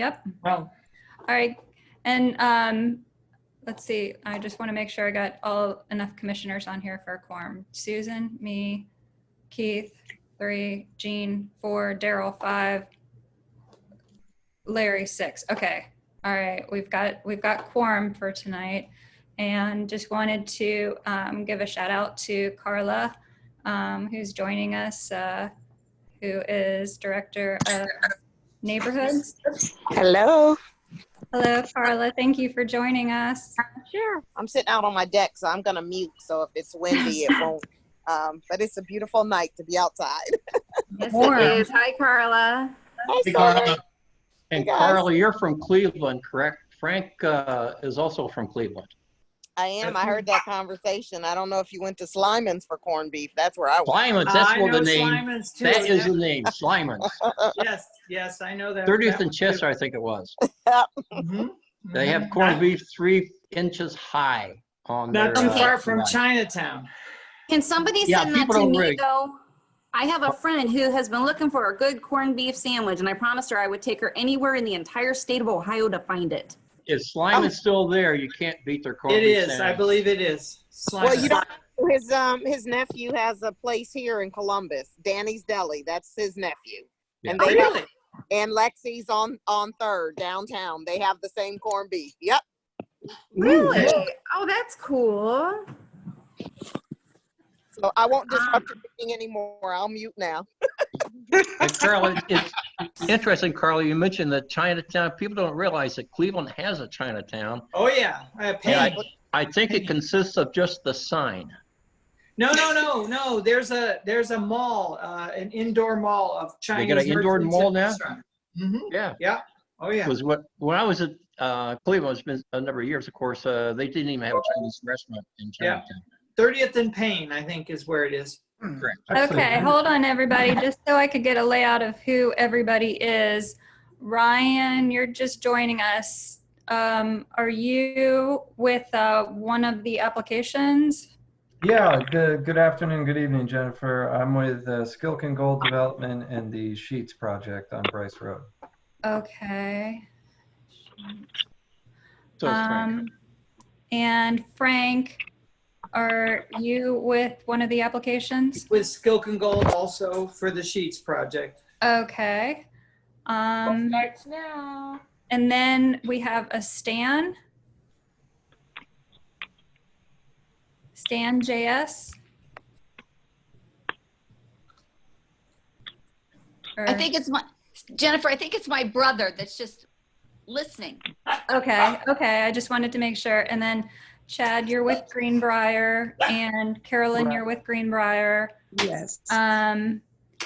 Yep. Oh, All right. And let's see. I just want to make sure I got enough commissioners on here for a quorum. Susan, me, Keith, 3, Jean, 4, Daryl, 5, Larry, 6. Okay. All right. We've got quorum for tonight, and just wanted to give a shout out to Carla, who's joining us, who is Director of Neighborhoods. Hello. Hello, Carla. Thank you for joining us. Sure. I'm sitting out on my deck, so I'm gonna mute. So if it's windy, it won't. But it's a beautiful night to be outside. Yes, it is. Hi, Carla. hey, Carla. And Hey, guys. Carla, you're from Cleveland, correct? Frank is also from Cleveland. I am. I heard that conversation. I don't know if you went to Slyman's for corned beef. That's where I went. Slimans, that's I what know the name. Slimans too. That is the name, Slimans. Yes, yes, I know that. 30th that and one, Chester, too. I think it was. Mhm, They have mhm. corned beef 3 inches high on Not their. too far from Chinatown. Can somebody Yeah, send that people to don't me, really- though? I have a friend who has been looking for a good corned beef sandwich, and I promised her I would take her anywhere in the entire state of Ohio to find it. If Sliman's still there, you can't beat their corned It beef is. sandwich. I believe it is. Well, you Slimans. don't. His nephew has a place here in Columbus, Danny's Deli. That's his nephew. Yeah. And Oh, they really? and Lexi's on 3rd downtown. They have the same corned beef. Yep. Really? Oh, that's cool. So I won't disrupt your meeting anymore. I'll mute now. And Carla, it's interesting, Carla, you mentioned that Chinatown. People don't realize that Cleveland has a Chinatown. Oh, yeah. And Penny. I think it consists of just the sign. No. There's a mall, an indoor mall of Chinese. They got an indoor merchants mall and now? restaurants. Mhm. Yeah. Yeah. Oh, yeah. Because when I was at Cleveland, it's been a number of years, of course, they didn't even have a Chinese restaurant in Yeah. Chinatown. 30th and Payne, I think, is where it is. Correct. Okay, hold on, everybody, just so I could get a layout of who everybody is. Ryan, you're just joining us. Are you with one of the applications? Yeah, good afternoon, good evening, Jennifer. I'm with Skilkin Gold Development and the Sheets Project on Brice Rd. Okay. So it's Frank. And Frank, are you with one of the applications? With Skilkin Gold also for the Sheets project. Okay. Starts now. And then we have a Stan. Stan JS. I think it's my, Jennifer, I think it's my brother that's just listening. Okay. I just wanted to make sure. And then Chad, you're with Greenbrier, and Carolyn, you're with Greenbrier. Yes. And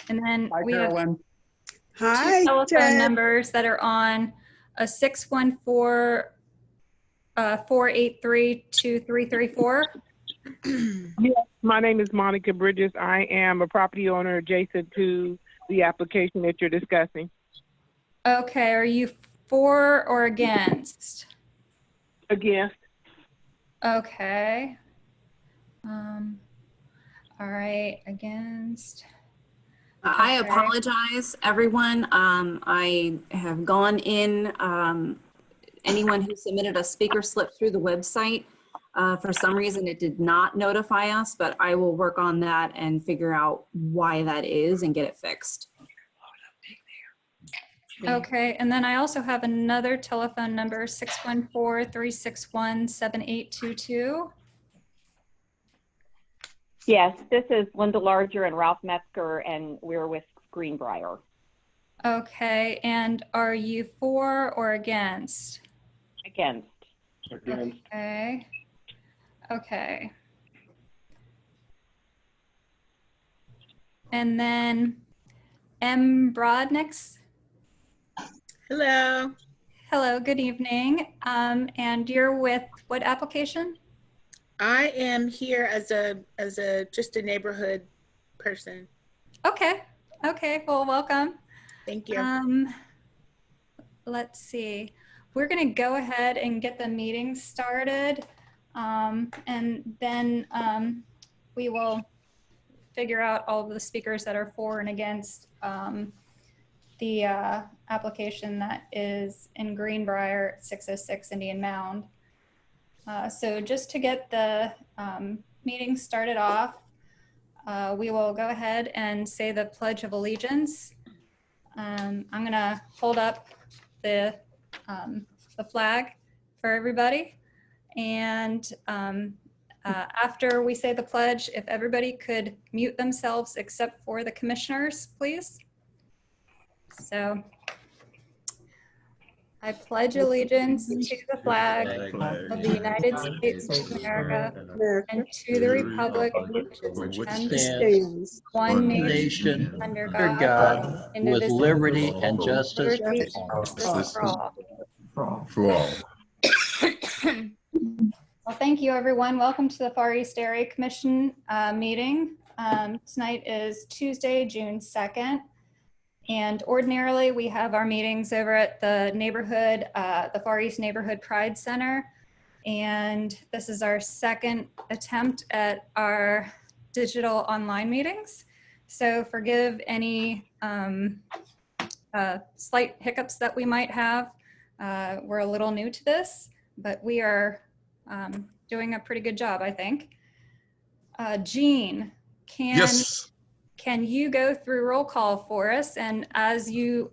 then Hi, we Carolyn. have Hi, two telephone Ted. numbers that are on a 614-483-2334. Yes, my name is Monica Bridges. I am a property owner adjacent to the application that you're discussing. Okay. Are you for or against? Against. Okay. All right, against. I Okay. apologize, everyone. I have gone in, anyone who submitted a speaker slip through the website, for some reason it did not notify us, but I will work on that and figure out why that is and get it fixed. Okay, and then I also have another telephone number, 614-361-7822. Yes, this is Linda Larger and Ralph Metzger, and we're with Greenbrier. Okay, and are you for or against? Against. Okay. Okay. And then M. Brodniks. Hello. Hello, good evening. And you're with what application? I am here as just a neighborhood person. Okay. Well, welcome. Thank you. Let's see. We're going to go ahead and get the meeting started, and then we will figure out all of the speakers that are for and against the application that is in Greenbrier, 606 Indian Mound. So just to get the meeting started off, we will go ahead and say the Pledge of Allegiance. I'm gonna hold up the flag for everybody. And after we say the pledge, if everybody could mute themselves except for the commissioners, please. So I pledge allegiance to the flag of the United States of America and to the republic which stands one nation under God, with liberty and justice for all. For all. Well, thank you, everyone. Welcome to the Far East Area Commission meeting. Tonight is Tuesday, June 2nd. And ordinarily, we have our meetings over at the neighborhood, the Far East Neighborhood Pride Center. And this is our second attempt at our digital online meetings. So forgive any slight hiccups that we might have. We're a little new to this, but we are doing a pretty good job, I think. Jean, can you go through roll call for us? And as you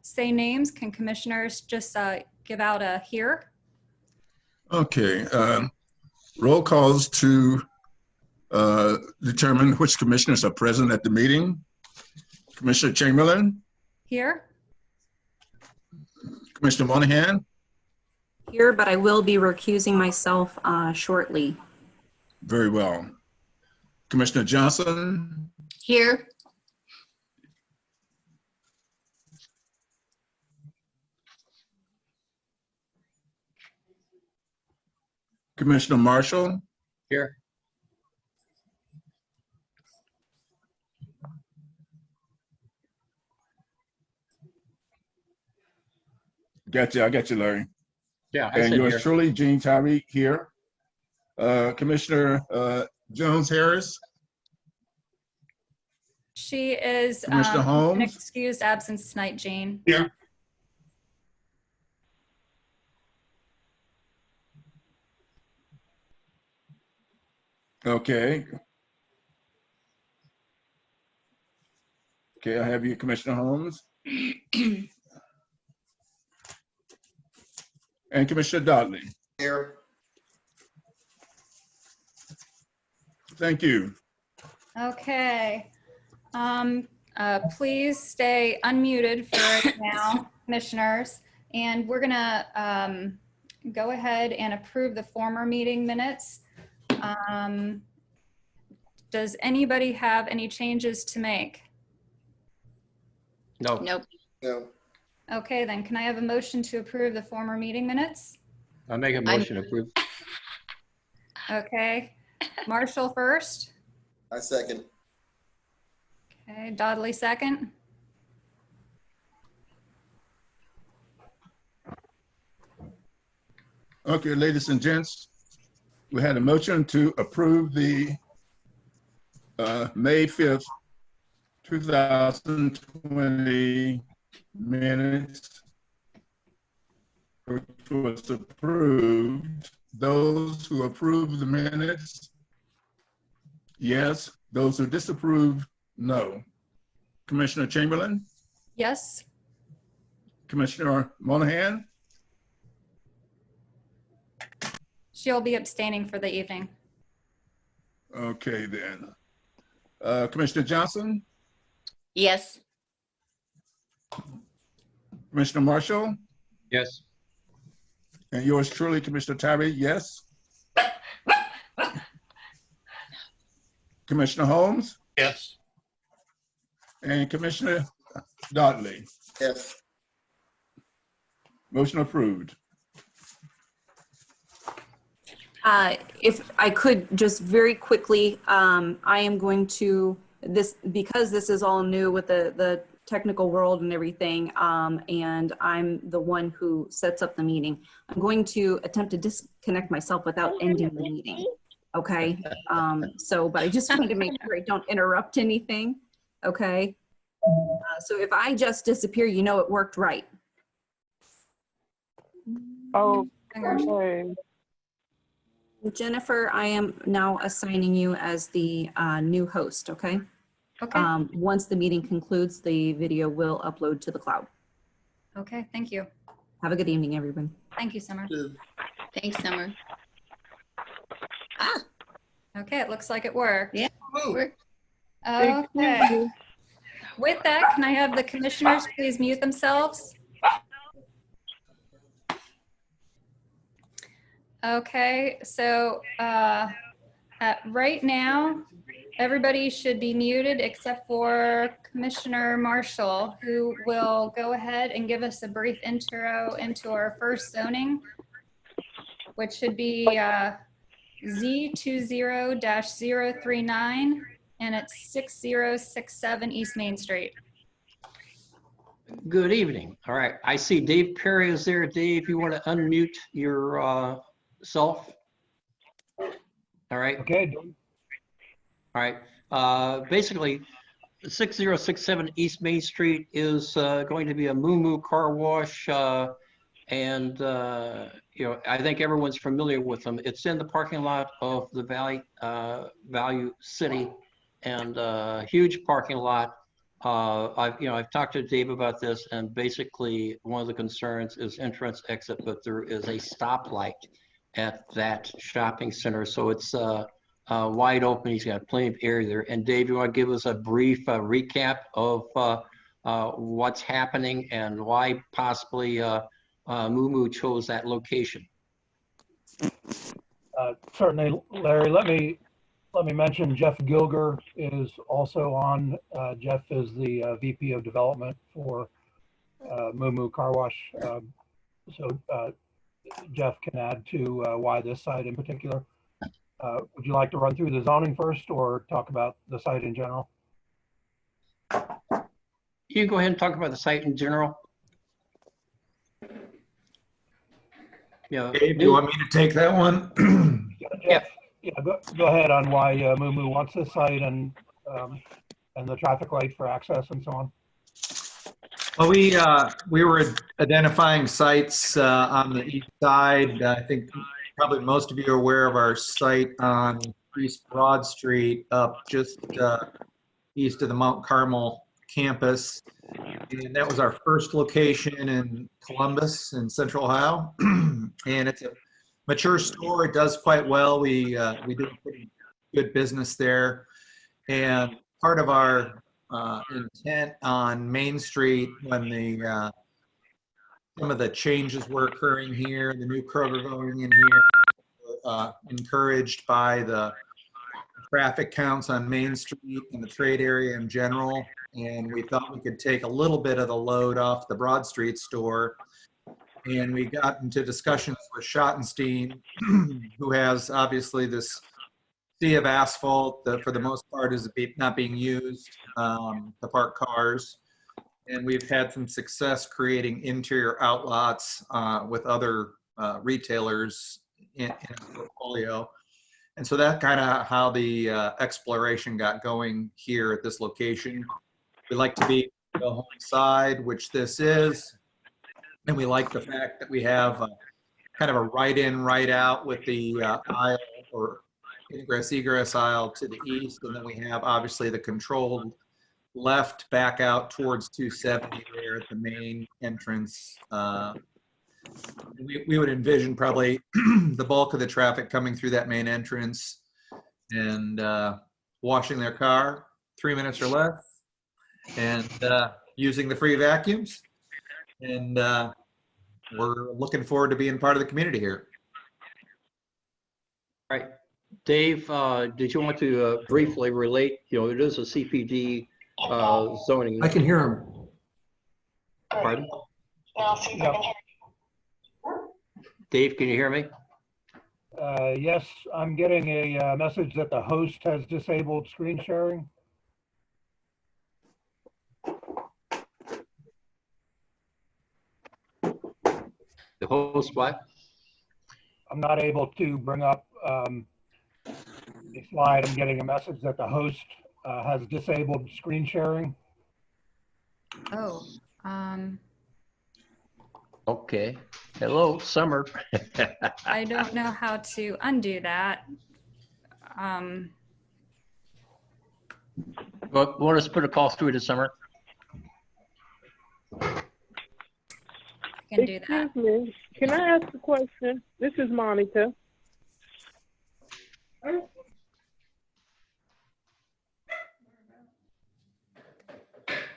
say names, can commissioners just give out a here? Okay. Roll calls to determine which commissioners are present at the meeting. Commissioner Chamberlain. Here. Commissioner Monahan. Here, but I will be recusing myself shortly. Very well. Commissioner Johnson. Here. Commissioner Marshall. Here. Gotcha. I got you, Larry. Yeah, and yours truly, Jean Tyree, here. Commissioner Jones Harris. She is Commissioner Holmes. an excused absence tonight, Jean. Yeah. Okay. Okay, I have you, Commissioner Holmes. And Commissioner Dudley. Here. Thank you. Okay. Please stay unmuted for right now, commissioners. And we're gonna go ahead and approve the former meeting minutes. Does anybody have any changes to make? No. Nope. No. Okay, then can I have a motion to approve the former meeting minutes? I make a motion to approve. Okay, Marshall first. I second. Okay, Dudley second. Okay, ladies and gents, we had a motion to approve the May 5th, 2020 minutes, which was approved. Those who approve the minutes, yes. Those who disapprove, no. Commissioner Chamberlain? Yes. Commissioner Monahan? She'll be abstaining for the evening. Okay, then. Commissioner Johnson? Yes. Commissioner Marshall? Yes. And yours truly, Commissioner Tyree, yes. Commissioner Holmes? Yes. And Commissioner Dudley? Yes. Motion approved. If I could just very quickly, I am going to, because this is all new with the technical world and everything, and I'm the one who sets up the meeting, I'm going to attempt to disconnect myself without ending the meeting. Okay, but I just wanted to make sure I don't interrupt anything. Okay, So if I just disappear, you know it worked right. Oh, okay. Jennifer, I am now assigning you as the new host, okay? Okay. Once the meeting concludes, the video will upload to the cloud. Okay, thank you. Have a good evening, everyone. Thank you, Summer. Thanks, Summer. Ah, Okay, it looks like it worked. yeah. Okay. With that, can I have the commissioners please mute themselves? Okay, so right now, everybody should be muted except for Commissioner Marshall, who will go ahead and give us a brief intro into our first zoning, which should be Z20-039, and it's 6067 East Main Street. Good evening. All right, I see Dave Perry is there. Dave, you want to unmute your self? All right. Okay. All right. Basically, 6067 East Main Street is going to be a Moo Moo car wash, and you know, I think everyone's familiar with them. It's in the parking lot of the Value City, and huge parking lot. I've talked to Dave about this, and basically one of the concerns is entrance exit, but there is a stoplight at that shopping center, so it's wide open. He's got plenty of area there. And Dave, you want to give us a brief recap of what's happening and why possibly Moo Moo chose that location? Certainly, Larry. Let me mention Jeff Gilger is also on. Jeff is the VP of Development for Moo Moo Car Wash. So Jeff can add to why this site in particular. Would you like to run through the zoning first or talk about the site in general? You go ahead and talk about the site in general. Yeah. Dave, do you want me to take that one? Jeff, yeah, go ahead on why Moo Moo wants this site and the traffic light for access and so on. Well, we were identifying sites on the east side. I think probably most of you are aware of our site on East Broad Street, up just east of the Mount Carmel campus. And that was our first location in Columbus in Central Ohio. And it's a mature store. It does quite well. We do pretty good business there. And part of our intent on Main Street, when the some of the changes were occurring here, the new Kroger going in here, encouraged by the traffic counts on Main Street and the trade area in general. And we thought we could take a little bit of the load off the Broad Street store. And we got into discussions with Schottenstein, who has obviously this sea of asphalt that for the most part is not being used to park cars. And we've had some success creating interior outlots with other retailers in the portfolio. And so that's kind of how the exploration got going here at this location. We like to be the home side, which this is. And we like the fact that we have kind of a right in, right out with the aisle or ingress egress aisle to the east. And then we have obviously the controlled left back out towards 270 there at the main entrance. We would envision probably the bulk of the traffic coming through that main entrance and washing their car 3 minutes or less and using the free vacuums. And we're looking forward to being part of the community here. All right. Dave, did you want to briefly relate, it is a CPD zoning. I can hear him. Pardon? Yeah. Dave, can you hear me? Yes, I'm getting a message that the host has disabled screen sharing. The host what? I'm not able to bring up a slide. I'm getting a message that the host has disabled screen sharing. Oh, Okay. Hello, Summer. I don't know how to undo that. Well, want us to put a call through to Summer? I can do that. Excuse me. Can I ask a question? This is Monica.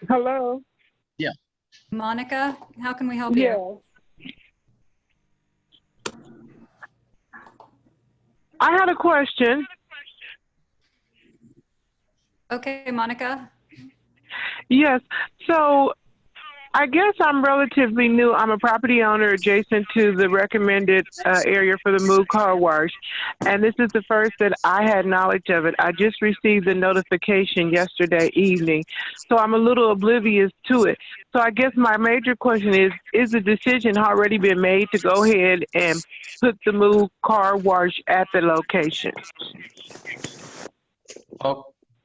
Hello? Yeah. Monica, how can we help you? I had a question. Okay, Monica. Yes. So I guess I'm relatively new. I'm a property owner adjacent to the recommended area for the Move Car Wash. And this is the first that I had knowledge of it. I just received the notification yesterday evening. So I'm a little oblivious to it. So I guess my major question is the decision already been made to go ahead and put the Move Car Wash at the location?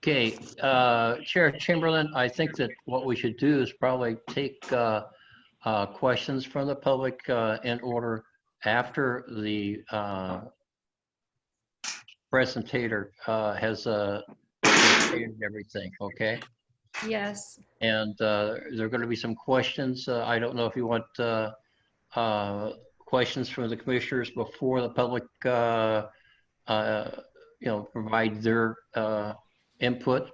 Okay, Chair Chamberlain, I think that what we should do is probably take questions from the public in order after the presentator has stated everything, okay? Yes. And there are going to be some questions. I don't know if you want questions from the commissioners before the public, provide their input.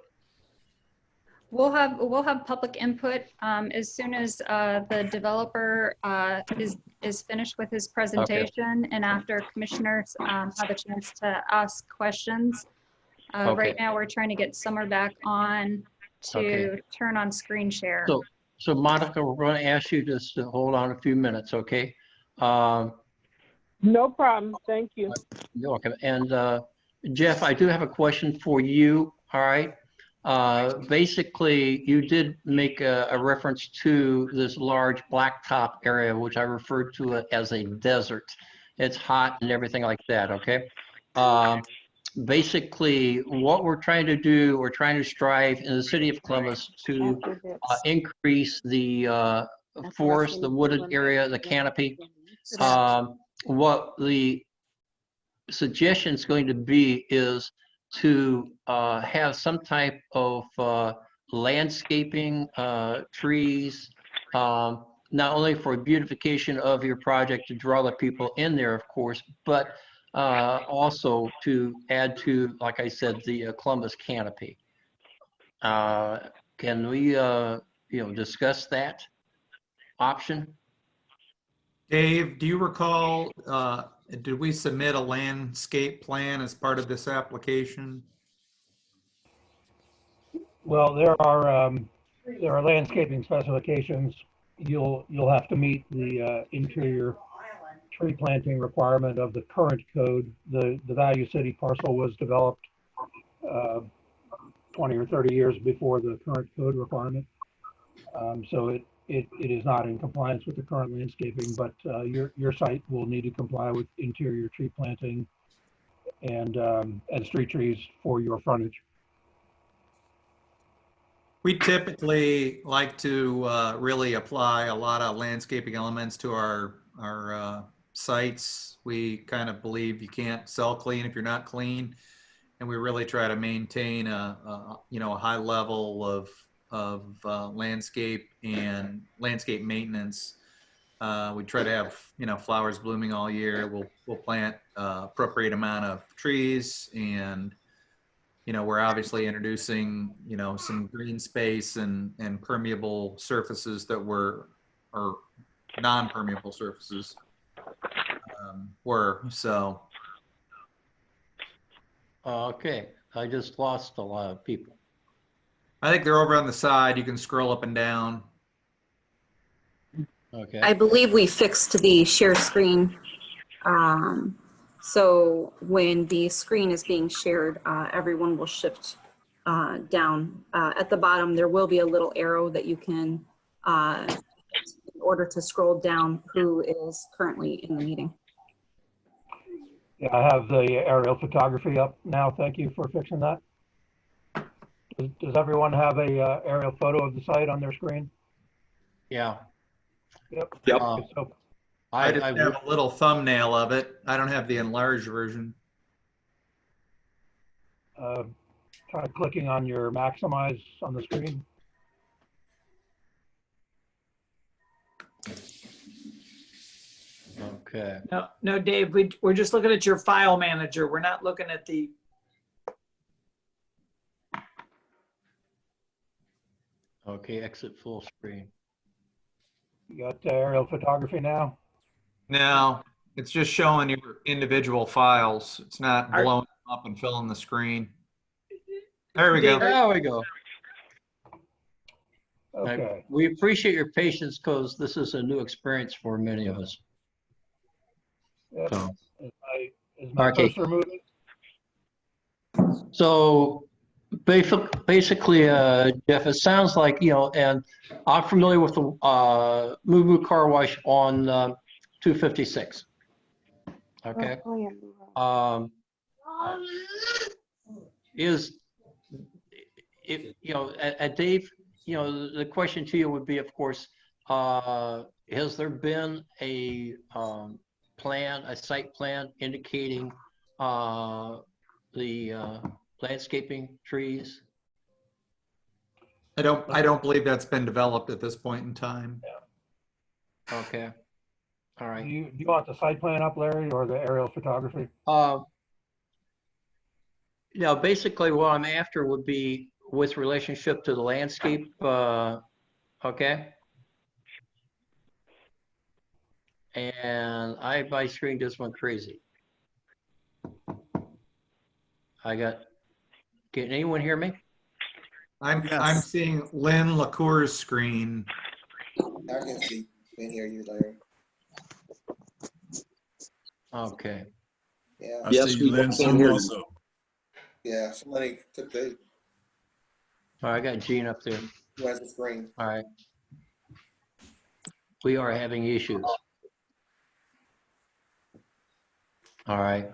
We'll have public input as soon as the developer is finished with his presentation, and after commissioners have a chance to ask questions. Right now, we're trying to get Summer back on to turn on screen share. So Monica, we're going to ask you just to hold on a few minutes, okay? No problem. Thank you. You're welcome. And Jeff, I do have a question for you. All right. Basically, you did make a reference to this large blacktop area, which I referred to it as a desert. It's hot and everything like that. Okay. Basically, what we're trying to do, we're trying to strive in the city of Columbus to increase the forest, the wooded area, the canopy. What the suggestion is going to be is to have some type of landscaping, trees, not only for beautification of your project to draw the people in there, of course, but also to add to, like I said, the Columbus canopy. Can we, discuss that option? Dave, do you recall, did we submit a landscape plan as part of this application? Well, there are landscaping specifications. You'll have to meet the interior tree planting requirement of the current code. The Value City parcel was developed 20 or 30 years before the current code requirement. So it is not in compliance with the current landscaping, but your site will need to comply with interior tree planting and street trees for your frontage. We typically like to really apply a lot of landscaping elements to our sites. We kind of believe you can't sell clean if you're not clean, and we really try to maintain a high level of landscape and landscape maintenance. We try to have flowers blooming all year. We'll plant appropriate amount of trees, and we're obviously introducing some green space and permeable surfaces that were, or non-permeable surfaces so. Okay, I just lost a lot of people. I think they're over on the side. You can scroll up and down. Okay. I believe we fixed the share screen. So when the screen is being shared, everyone will shift down. At the bottom, there will be a little arrow that you can, in order to scroll down who is currently in the meeting. Yeah, I have the aerial photography up now. Thank you for fixing that. Does everyone have a aerial photo of the site on their screen? Yeah. Yep. Yep. I just have a little thumbnail of it. I don't have the enlarged version. Try clicking on your maximize on the screen. Okay. No, Dave, we're just looking at your file manager. We're not looking at the. Okay, exit full screen. You got aerial photography now? No, it's just showing your individual files. It's not blowing up and filling the screen. There we go. There we go. Okay. We appreciate your patience because this is a new experience for many of us. Yep. So, is my okay. cursor moving? So basically, Jeff, it sounds like, you know, and I'm familiar with the Moo Moo Car Wash on 256. Okay. Is it, you know, Dave, you know, the question to you would be, of course, has there been a plan, a site plan indicating the landscaping trees? I don't believe that's been developed at this point in time. Yeah. Okay. All right. Do you want the site plan up, Larry, or the aerial photography? You know, basically what I'm after would be with relationship to the landscape, okay? And my screen just went crazy. Can anyone hear me? I'm seeing Lynne LaCour's screen. I can see and hear you, Larry. Okay. Yeah. I see Lynn's also. Yeah, somebody took the. All right, I got Gene up there. Who has the screen? All right. We are having issues. All right.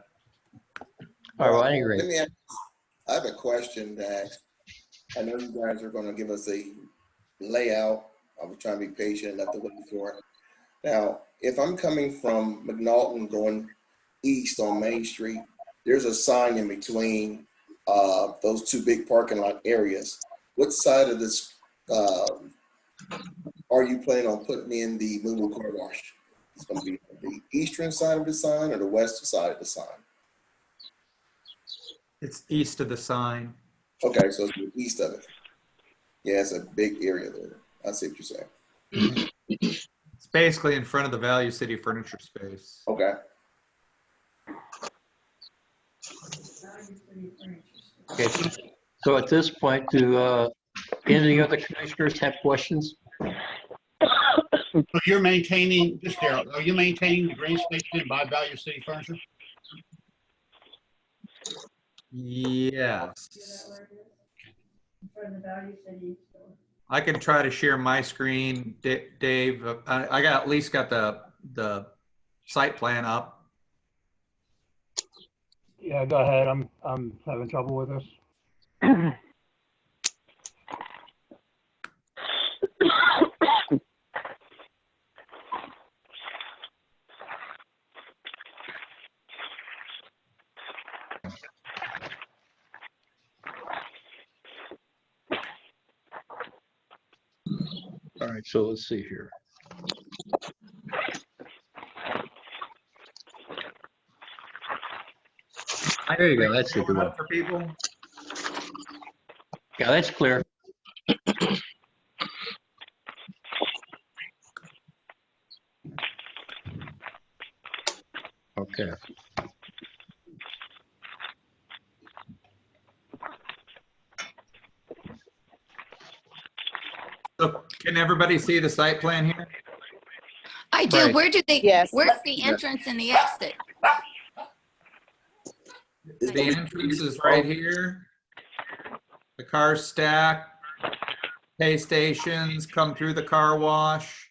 All right, well, at any rate. Let me ask, I have a question that I know you guys are going to give us a layout. I'm trying to be patient enough to wait for it. Now, if I'm coming from McNaughton going east on Main Street, there's a sign in between those two big parking lot areas. What side of this are you planning on putting in the Moo Moo Car Wash? It's going to be the eastern side of the sign or the western side of the sign? It's east of the sign. Okay, so it's the east of it. Yeah, it's a big area there. I see what you're saying. It's basically in front of the Value City furniture space. Okay. Okay. So at this point, do any other commissioners have questions? So you're maintaining this, Daryl? Are you maintaining the green station by Value City Furniture? Yes. I can try to share my screen, Dave. I got at least got the site plan up. Yeah, go ahead. I'm having trouble with this. All right, so let's see here. There you go. That's the good one. For people. Yeah, that's clear. Okay. So can everybody see the site plan here? I do. Right. Where do they? Yes. Where's the entrance and the exit? The entrance is right here. The cars stack, pay stations, come through the car wash,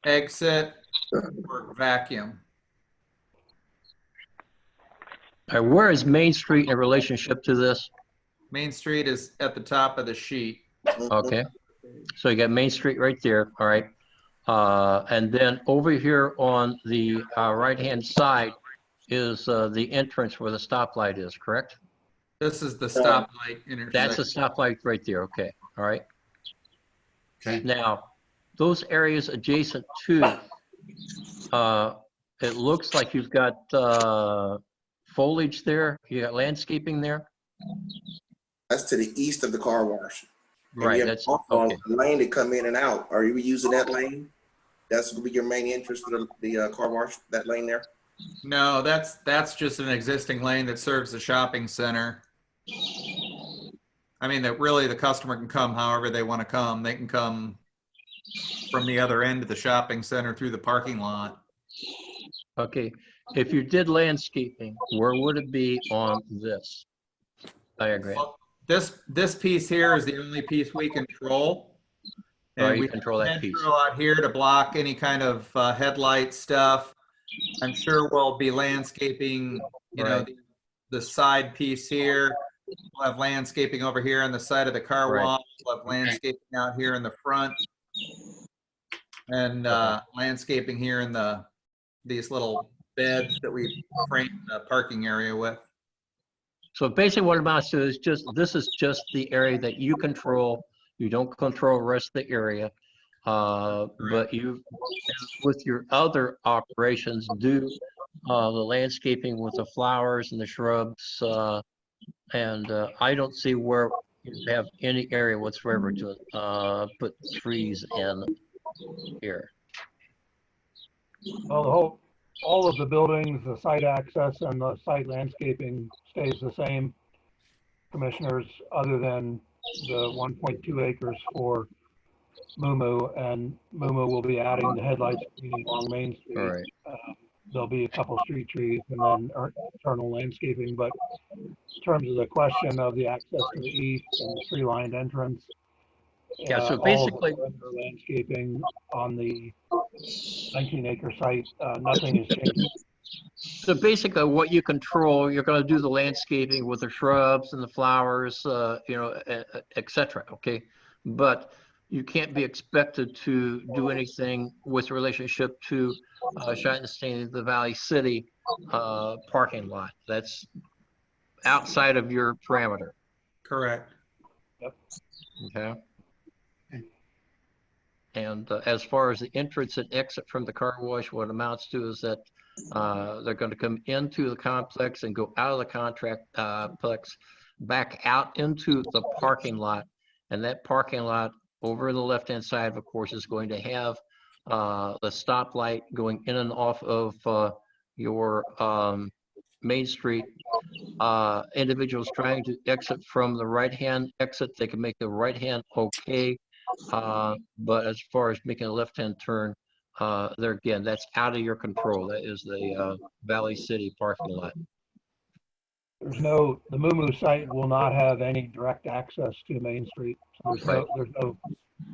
exit, or vacuum. All right, where is Main Street in relationship to this? Main Street is at the top of the sheet. Okay. So you got Main Street right there. All right. And then over here on the right-hand side is the entrance where the stoplight is, correct? This is the stoplight intersection. That's a stoplight right there, okay, all right. Okay. Now, those areas adjacent to, it looks like you've got foliage there, you got landscaping there? That's to the east of the car wash. And Right, you have that's, also okay. a lane to come in and out. Are you using that lane? That's going to be your main entrance for the car wash, that lane there? No, that's just an existing lane that serves the shopping center. I mean, that really the customer can come however they want to come. They can come from the other end of the shopping center through the parking lot. Okay, if you did landscaping, where would it be on this diagram? Well, this piece here is the only piece we control. All right, And you we control that piece. control out here to block any kind of headlight stuff. I'm sure we'll be landscaping, you know, Right. the side piece here. We'll have landscaping over here on the side of the car Right. wash. We'll have landscaping out here in the front. And landscaping here in these little beds that we frame the parking area with. So basically what it amounts to is just, this is just the area that you control. You don't control the rest of the area. But you, with your other operations, do the landscaping with the flowers and the shrubs. And I don't see where you have any area whatsoever to put trees in here. Well, all of the buildings, the site access and the site landscaping stays the same, commissioners, other than the 1.2 acres for Moo, and Moo will be adding the headlights along Main Street. All right. There'll be a couple street trees and then internal landscaping, but in terms of the question of the access to the east and the tree-lined entrance, Yeah, so all of basically, the landscaping on the 19-acre site, nothing is changing. so basically what you control, you're going to do the landscaping with the shrubs and the flowers, you know, et cetera, okay? But you can't be expected to do anything with relationship to Shining the Valley City parking lot. That's outside of your parameter. Correct. Yep. Okay. And as far as the entrance and exit from the car wash, what it amounts to is that they're going to come into the complex and go out of the complex, back out into the parking lot. And that parking lot over the left-hand side, of course, is going to have the stoplight going in and off of your Main Street. Individuals trying to exit from the right-hand exit, they can make the right-hand okay. But as far as making a left-hand turn, there again, that's out of your control. That is the Valley City parking lot. There's no, the Moo site will not have any direct access to Main Street. So there's no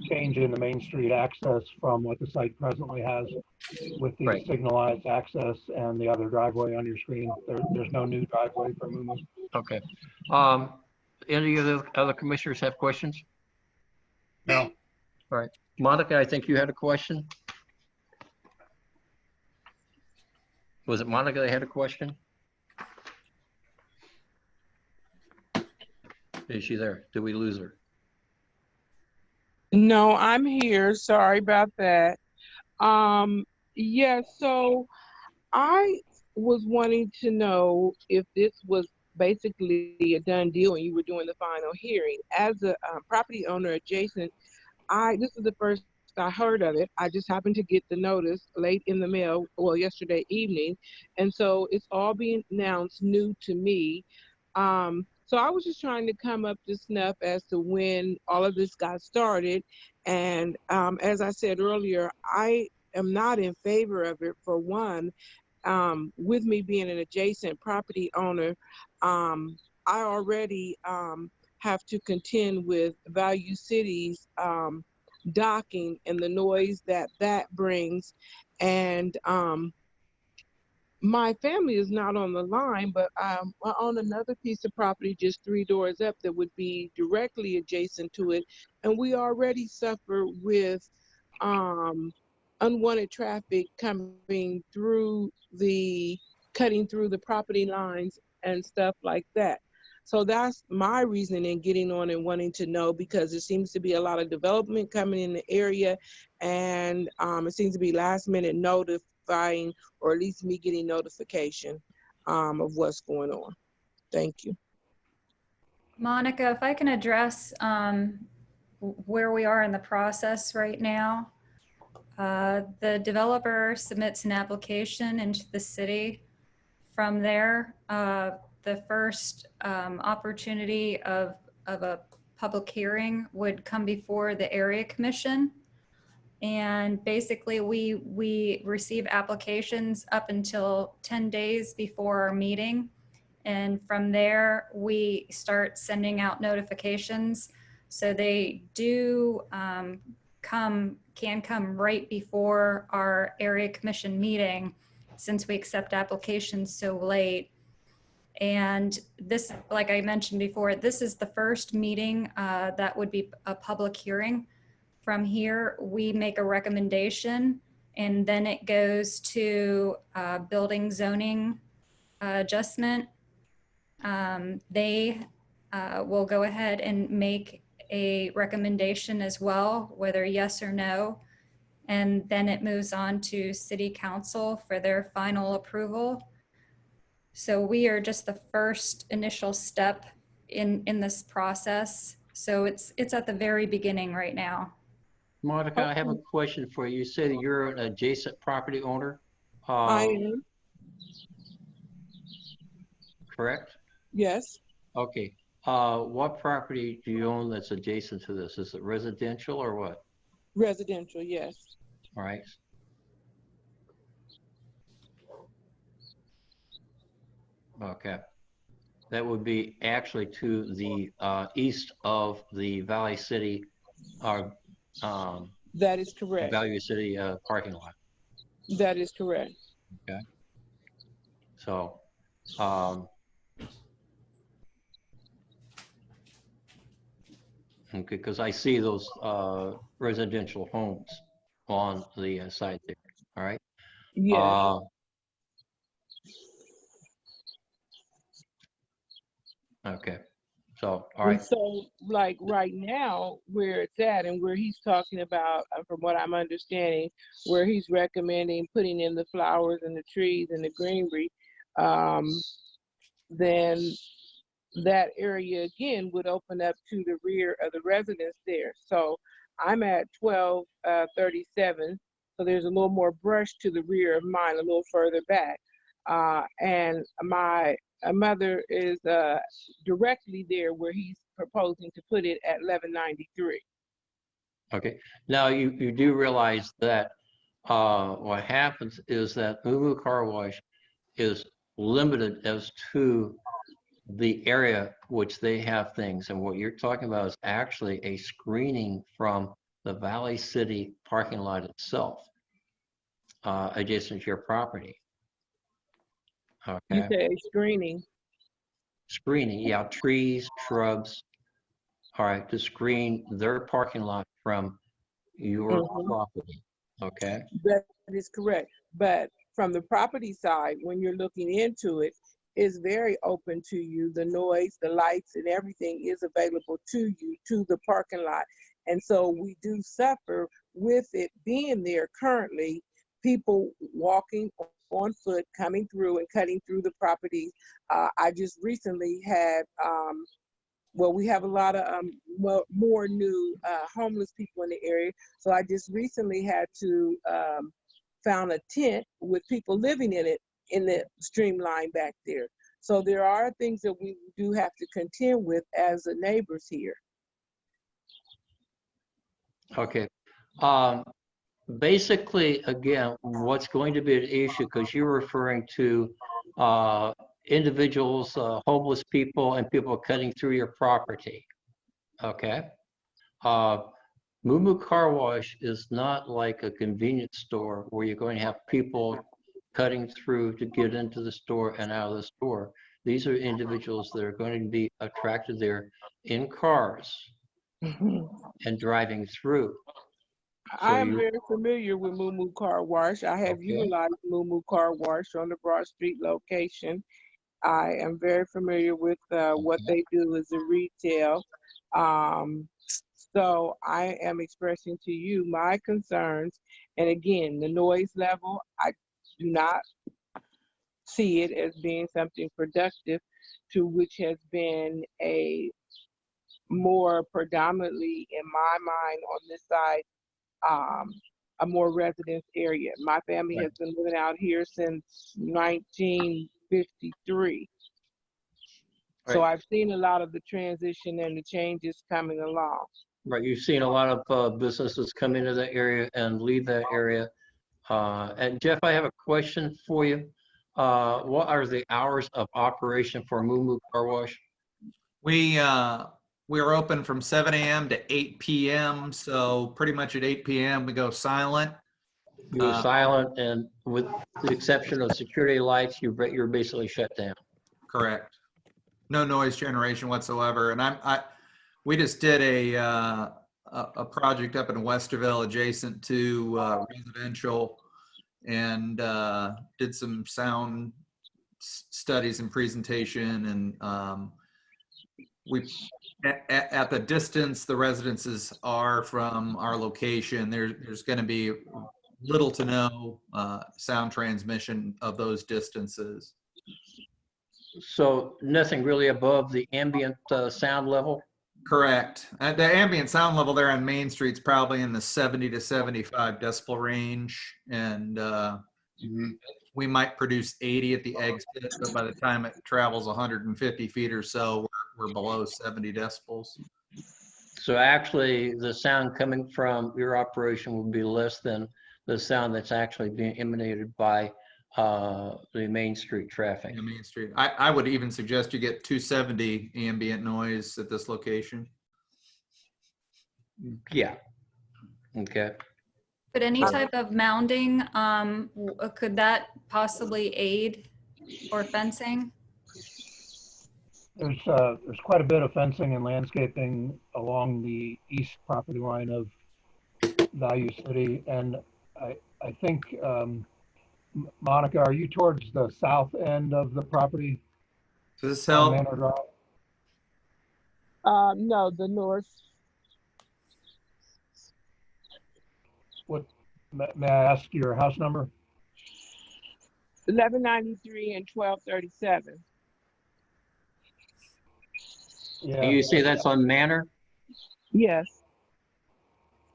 change in the Main Street access from what the site presently has with the signalized access and the other driveway on your screen. There's no new driveway for Moo. Okay. Any of the other commissioners have questions? No. All right. Monica, I think you had a question. Was it Monica that had a question? Is she there? Did we lose her? No, I'm here. Sorry about that. Yeah, so I was wanting to know if this was basically a done deal and you were doing the final hearing. As a property owner adjacent, this is the first I heard of it. I just happened to get the notice late in the mail, well, yesterday evening. And so it's all being announced new to me. So I was just trying to come up to snuff as to when all of this got started. And as I said earlier, I am not in favor of it. For one, with me being an adjacent property owner, I already have to contend with Value City's docking and the noise that brings. And my family is not on the line, but I own another piece of property just 3 doors up that would be directly adjacent to it. And we already suffer with unwanted traffic coming through cutting through the property lines and stuff like that. So that's my reason in getting on and wanting to know, because there seems to be a lot of development coming in the area, and it seems to be last minute notifying, or at least me getting notification of what's going on. Thank you. Monica, if I can address where we are in the process right now. The developer submits an application into the city. From there, the first opportunity of a public hearing would come before the area commission. And basically we receive applications up until 10 days before our meeting. And from there, we start sending out notifications. So they do can come right before our area commission meeting, since we accept applications so late. And this, like I mentioned before, this is the first meeting that would be a public hearing. From here, we make a recommendation, and then it goes to building zoning adjustment. They will go ahead and make a recommendation as well, whether yes or no. And then it moves on to city council for their final approval. So we are just the first initial step in this process. So it's at the very beginning right now. Monica, I have a question for you. You said that you're an adjacent property owner. I am. Correct? Yes. Okay. What property do you own that's adjacent to this? Is it residential or what? Residential, yes. All right. Okay. That would be actually to the east of the Valley City, that is correct. Valley City parking lot. That is correct. Okay. So, okay, because I see those residential homes on the side there. All right. Yeah. Okay. So, all right. And so, like right now, where it's at, and where he's talking about, from what I'm understanding, where he's recommending putting in the flowers and the trees and the greenery, then that area again would open up to the rear of the residence there. So I'm at 1237. So there's a little more brush to the rear of mine, a little further back. And my mother is directly there where he's proposing to put it at 1193. Okay. Now you do realize that what happens is that Moo Moo Car Wash is limited as to the area which they have things, and what you're talking about is actually a screening from the Valley City parking lot itself, adjacent to your property. Okay. You say screening. Screening, yeah, trees, shrubs, all right, to screen their parking lot from your property. Okay. That is correct. But from the property side, when you're looking into it, is very open to you. The noise, the lights, and everything is available to you, to the parking lot. And so we do suffer with it being there currently, people walking on foot, coming through and cutting through the property. I just recently had, well, we have a lot of more new homeless people in the area. So I just recently had to found a tent with people living in it in the streamline back there. So there are things that we do have to contend with as the neighbors here. Okay. Basically, again, what's going to be an issue, because you're referring to individuals, homeless people, and people cutting through your property. Okay. Moo Moo Car Wash is not like a convenience store where you're going to have people cutting through to get into the store and out of the store. These are individuals that are going to be attracted there in cars and driving through. I am very familiar with Moo Moo Car Wash. I have Okay. utilized Moo Moo Car Wash on the Broad Street location. I am very familiar with what they do as a retail. So I am expressing to you my concerns. And again, the noise level, I do not see it as being something productive, to which has been a more predominantly, in my mind, on this side, a more residence area. My family has been living out here since 1953. So I've seen a lot of the transition and the changes coming along. Right, you've seen a lot of businesses come into that area and leave that area. And Jeff, I have a question for you. What are the hours of operation for Moo Moo Car Wash? We're open from 7 a.m. to 8 p.m. So pretty much at 8 p.m. we go silent. You go silent, and with the exception of security lights, you're basically shut down. Correct. No noise generation whatsoever. And we just did a project up in Westerville adjacent to residential, and did some sound studies and presentation, and at the distance the residences are from our location, there's going to be little to no sound transmission of those distances. So nothing really above the ambient sound level? Correct. The ambient sound level there on Main Street is probably in the 70 to 75 decibel range, and we might produce 80 at the exit, but by the time it travels 150 feet or so, we're below 70 decibels. So actually, the sound coming from your operation will be less than the sound that's actually being emanated by the Main Street traffic. Yeah, Main Street. I would even suggest you get 270 ambient noise at this location. Yeah. Okay. But any type of mounding, could that possibly aid, or fencing? There's quite a bit of fencing and landscaping along the east property line of Value City, and I think Monica, are you towards the south end of the property? Does this help? Manor Drive? No, the north. What, may I ask your house number? 1193 and 1237. Yeah. And you say that's on Manor? Yes.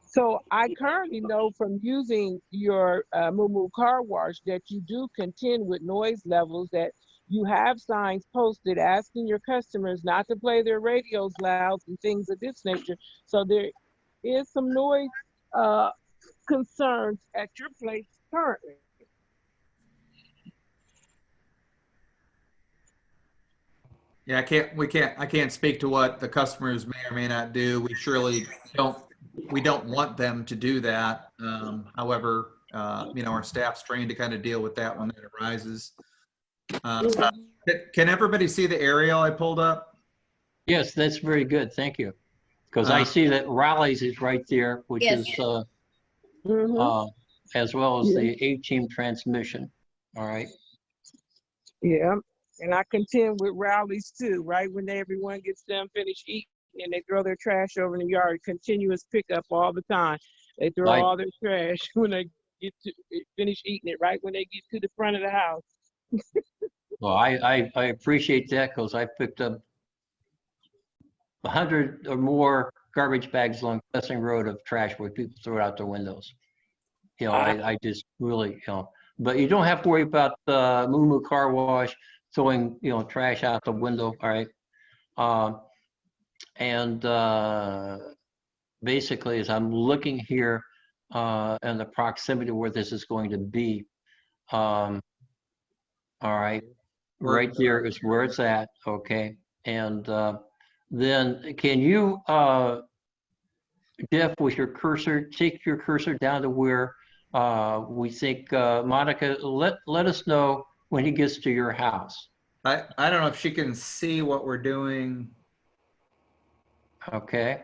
So I currently know from using your Moo Moo Car Wash that you do contend with noise levels, that you have signs posted asking your customers not to play their radios loud and things of this nature. So there is some noise concerns at your place currently. Yeah, I can't speak to what the customers may or may not do. We surely don't want them to do that. However, our staff's trained to kind of deal with that when it arises. Can everybody see the aerial I pulled up? Yes, that's very good. Thank you. Because I see that Raleig's is right there, which Yes. is as well as the A-team transmission. All right. Yeah. And I contend with rallies too, right? When everyone gets done finished eating and they throw their trash over in the yard, continuous pickup all the time. They throw all their trash when they get to finish eating it, right when they get to the front of the house. Well, I appreciate that, because I picked up 100 or more garbage bags along Blessing Road of trash where people throw it out their windows. I just really, but you don't have to worry about Moo Moo Car Wash throwing, trash out the window. All right. And basically, as I'm looking here and the proximity where this is going to be, all right, right there is where it's at. Okay. And then can you, Jeff, with your cursor, take your cursor down to where we think, Monica, let us know when he gets to your house. I don't know if she can see what we're doing. Okay.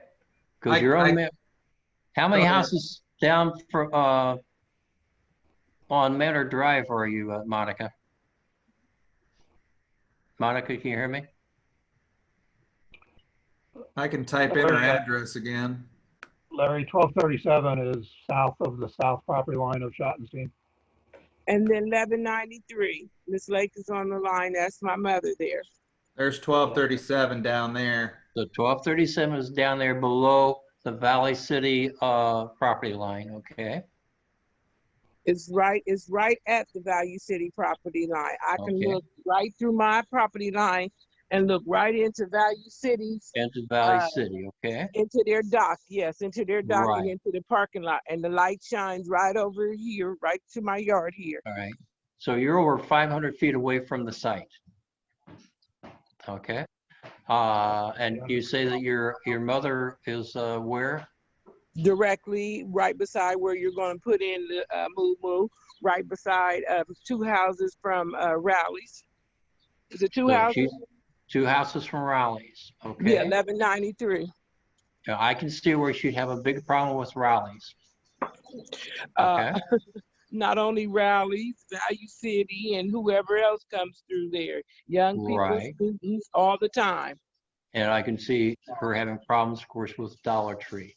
Because you're on, how many houses down for, on Manor Drive are you, Monica? Monica, can you hear me? I can type in her address again. Larry, 1237 is south of the south property line of Schottenstein. And then 1193. Miss Lake is on the line. That's my mother there. There's 1237 down there. The 1237 is down there below the Valley City property line, okay? It's right at the Value City property line. I can Okay. look right through my property line and look right into Value City's. Into Valley City, okay? Into their dock, yes, into their dock and Right. into the parking lot. And the light shines right over here, right to my yard here. All right. So you're over 500 feet away from the site. Okay. And you say that your mother is where? Directly right beside where you're going to put in the moo, right beside 2 houses from Rowley's. Is it 2 So houses? she's 2 houses from Raleigh's, okay? Yeah, 1193. Now, I can see where she'd have a big problem with Raleigh's. Okay. Not only Rowley's, Value City, and whoever else comes through there. Young people, Right. students, all the time. And I can see her having problems, of course, with Dollar Tree.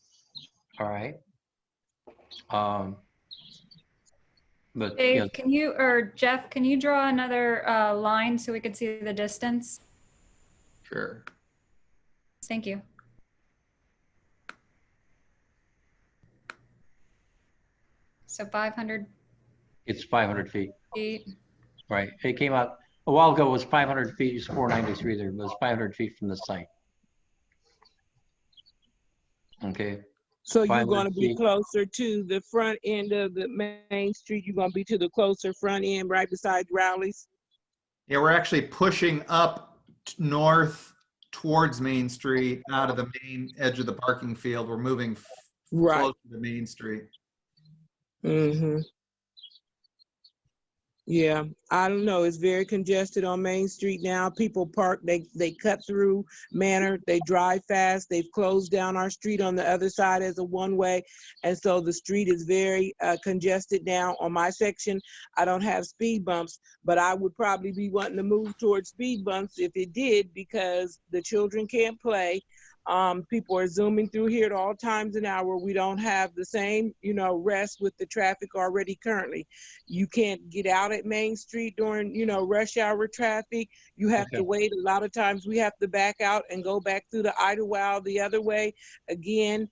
All right. But Dave, you know, can you, or Jeff, can you draw another line so we could see the distance? Sure. Thank you. So 500 it's 500 feet. feet. Right. It came out a while ago. It was 500 feet. It's 493 there, but it's 500 feet from the site. Okay. So you're 500 going to be feet. closer to the front end of the main street. You're going to be to the closer front end, right beside Rowley's. Yeah, we're actually pushing up north towards Main Street out of the main edge of the parking field. We're moving Right. closer to Main Street. Mm-hmm. Yeah, I don't know. It's very congested on Main Street now. People park, they cut through Manor, they drive fast. They've closed down our street on the other side as a one-way. And so the street is very congested now. On my section, I don't have speed bumps, but I would probably be wanting to move towards speed bumps if it did, because the children can't play. People are zooming through here at all times an hour. We don't have the same, rest with the traffic already currently. You can't get out at Main Street during, rush hour traffic. You have to wait. A lot of times we have to back out and go back through the Idlewild the other way. Again,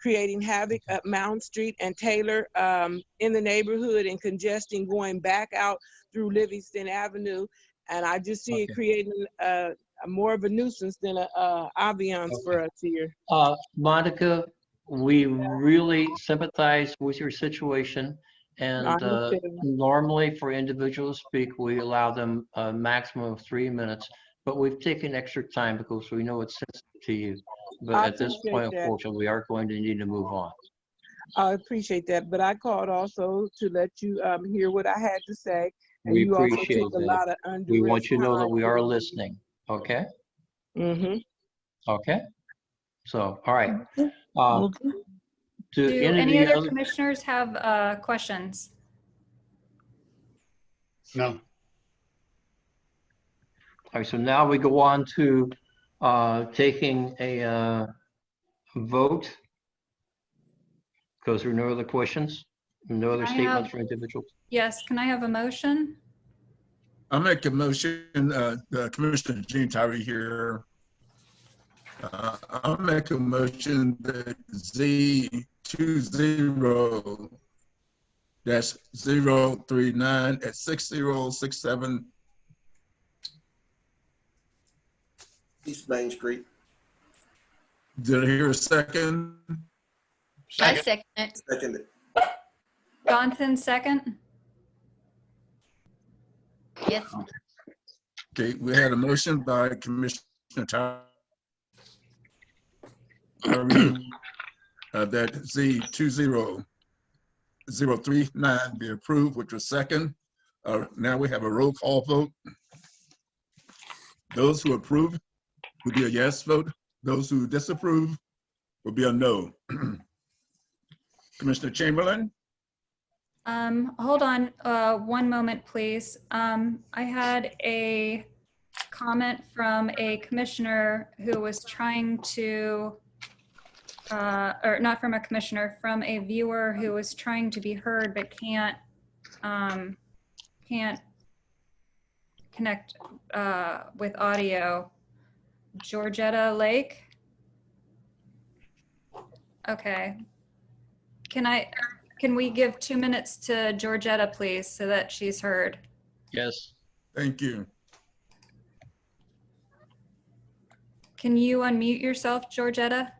creating havoc at Mound Street and Taylor in the neighborhood, and congesting going back out through Livingston Avenue. And I just see it creating more of a nuisance than a ambiance for us here. Monica, we really sympathize with your situation. And normally for individuals to speak, we allow them a maximum of 3 minutes, but we've taken extra time because we know it's sensitive to you. But I at this appreciate point, that. unfortunately, we are going to need to move on. I appreciate that, but I called also to let you hear what I had to say. And We you also appreciate took a that. lot of We want you to know that time. we are listening. Okay? Mm-hmm. Okay? So, all right. Do any of any the other other commissioners have questions? No. All right, so now we go on to taking a vote. Because there are no other questions, no other I statements have- for individuals. Yes, can I have a motion? I'll make a motion, Commissioner Gene Tyree here. I'll make a motion that Z20-039 at 6067 East Main Street. Did I hear a second? I second it. Seconded. Johnson, second. Yes. Okay, we had a motion by Commissioner Tyree that Z20-039 be approved, which was second. Now we have a roll call vote. Those who approve will be a yes vote. Those who disapprove will be a no. Commissioner Chamberlain? Hold on, one moment, please. I had a comment from a commissioner who was trying to, or not from a commissioner, from a viewer who was trying to be heard but can't connect with audio. Georgetta Lake. Okay. Can we give 2 minutes to Georgetta, please, so that she's heard? Yes. Thank you. Can you unmute yourself, Georgetta?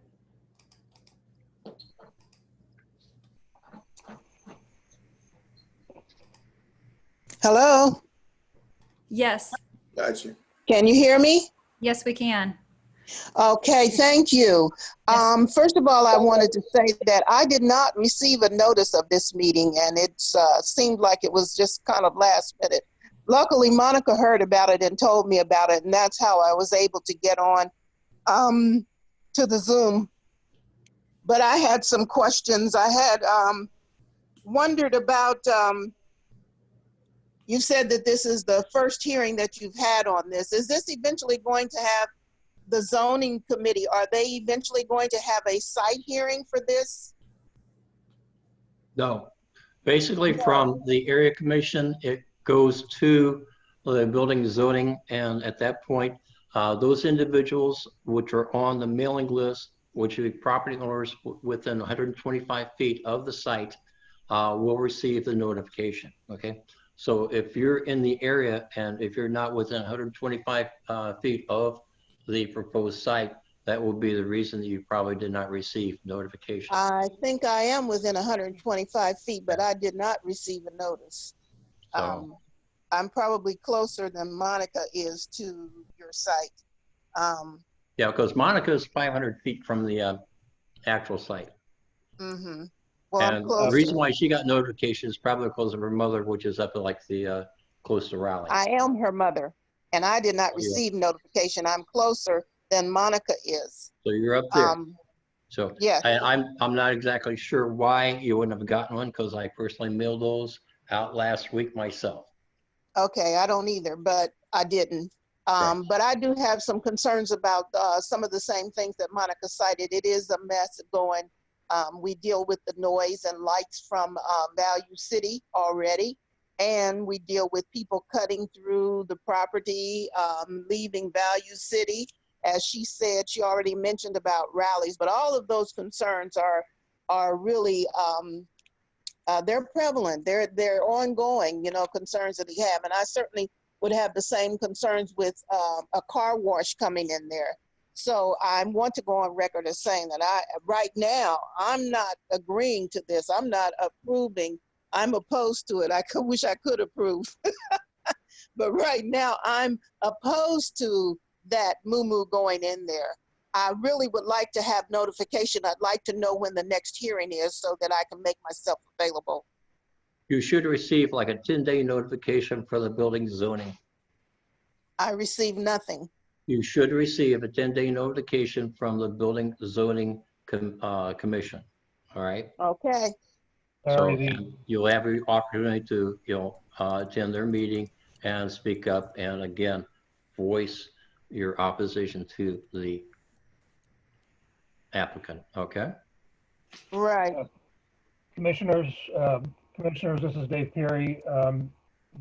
Hello? Yes. Gotcha. Can you hear me? Yes, we can. Okay, thank you. First of all, I wanted to say that I did not receive a notice of this meeting, and it seemed like it was just kind of last minute. Luckily, Monica heard about it and told me about it, and that's how I was able to get on to the Zoom. But I had some questions. I had wondered about, you said that this is the first hearing that you've had on this. Is this eventually going to have the zoning committee? Are they eventually going to have a site hearing for this? No. Basically, from the area commission, it goes to the building zoning, and at that point, those individuals which are on the mailing list, which are property owners within 125 feet of the site, will receive the notification. Okay. So if you're in the area and if you're not within 125 feet of the proposed site, that will be the reason that you probably did not receive notification. I think I am within 125 feet, but I did not receive a notice. So, I'm probably closer than Monica is to your site. yeah, because Monica is 500 feet from the actual site. Mm-hmm. Well, And I'm the closer. reason why she got notification is probably because of her mother, which is up at like the close to Raleigh. I am her mother, and I did not receive notification. I'm closer than Monica is. So you're up there. So yes. I'm not exactly sure why you wouldn't have gotten one, because I personally mailed those out last week myself. Okay, I don't either, but I didn't. But I do have some concerns about some of the same things that Monica cited. It is a mess going. We deal with the noise and lights from Value City already, and we deal with people cutting through the property, leaving Value City. As she said, she already mentioned about rallies, but all of those concerns are really they're prevalent. They're ongoing, concerns that we have, and I certainly would have the same concerns with a car wash coming in there. So I want to go on record as saying that right now, I'm not agreeing to this. I'm not approving. I'm opposed to it. I wish I could approve. But right now, I'm opposed to that moo-moo going in there. I really would like to have notification. I'd like to know when the next hearing is so that I can make myself available. You should receive like a 10-day notification for the building zoning. I received nothing. You should receive a 10-day notification from the building zoning commission. All right. Okay. So you'll have the opportunity to attend their meeting and speak up, and again, voice your opposition to the applicant. Okay. Right. Commissioners, this is Dave Perry.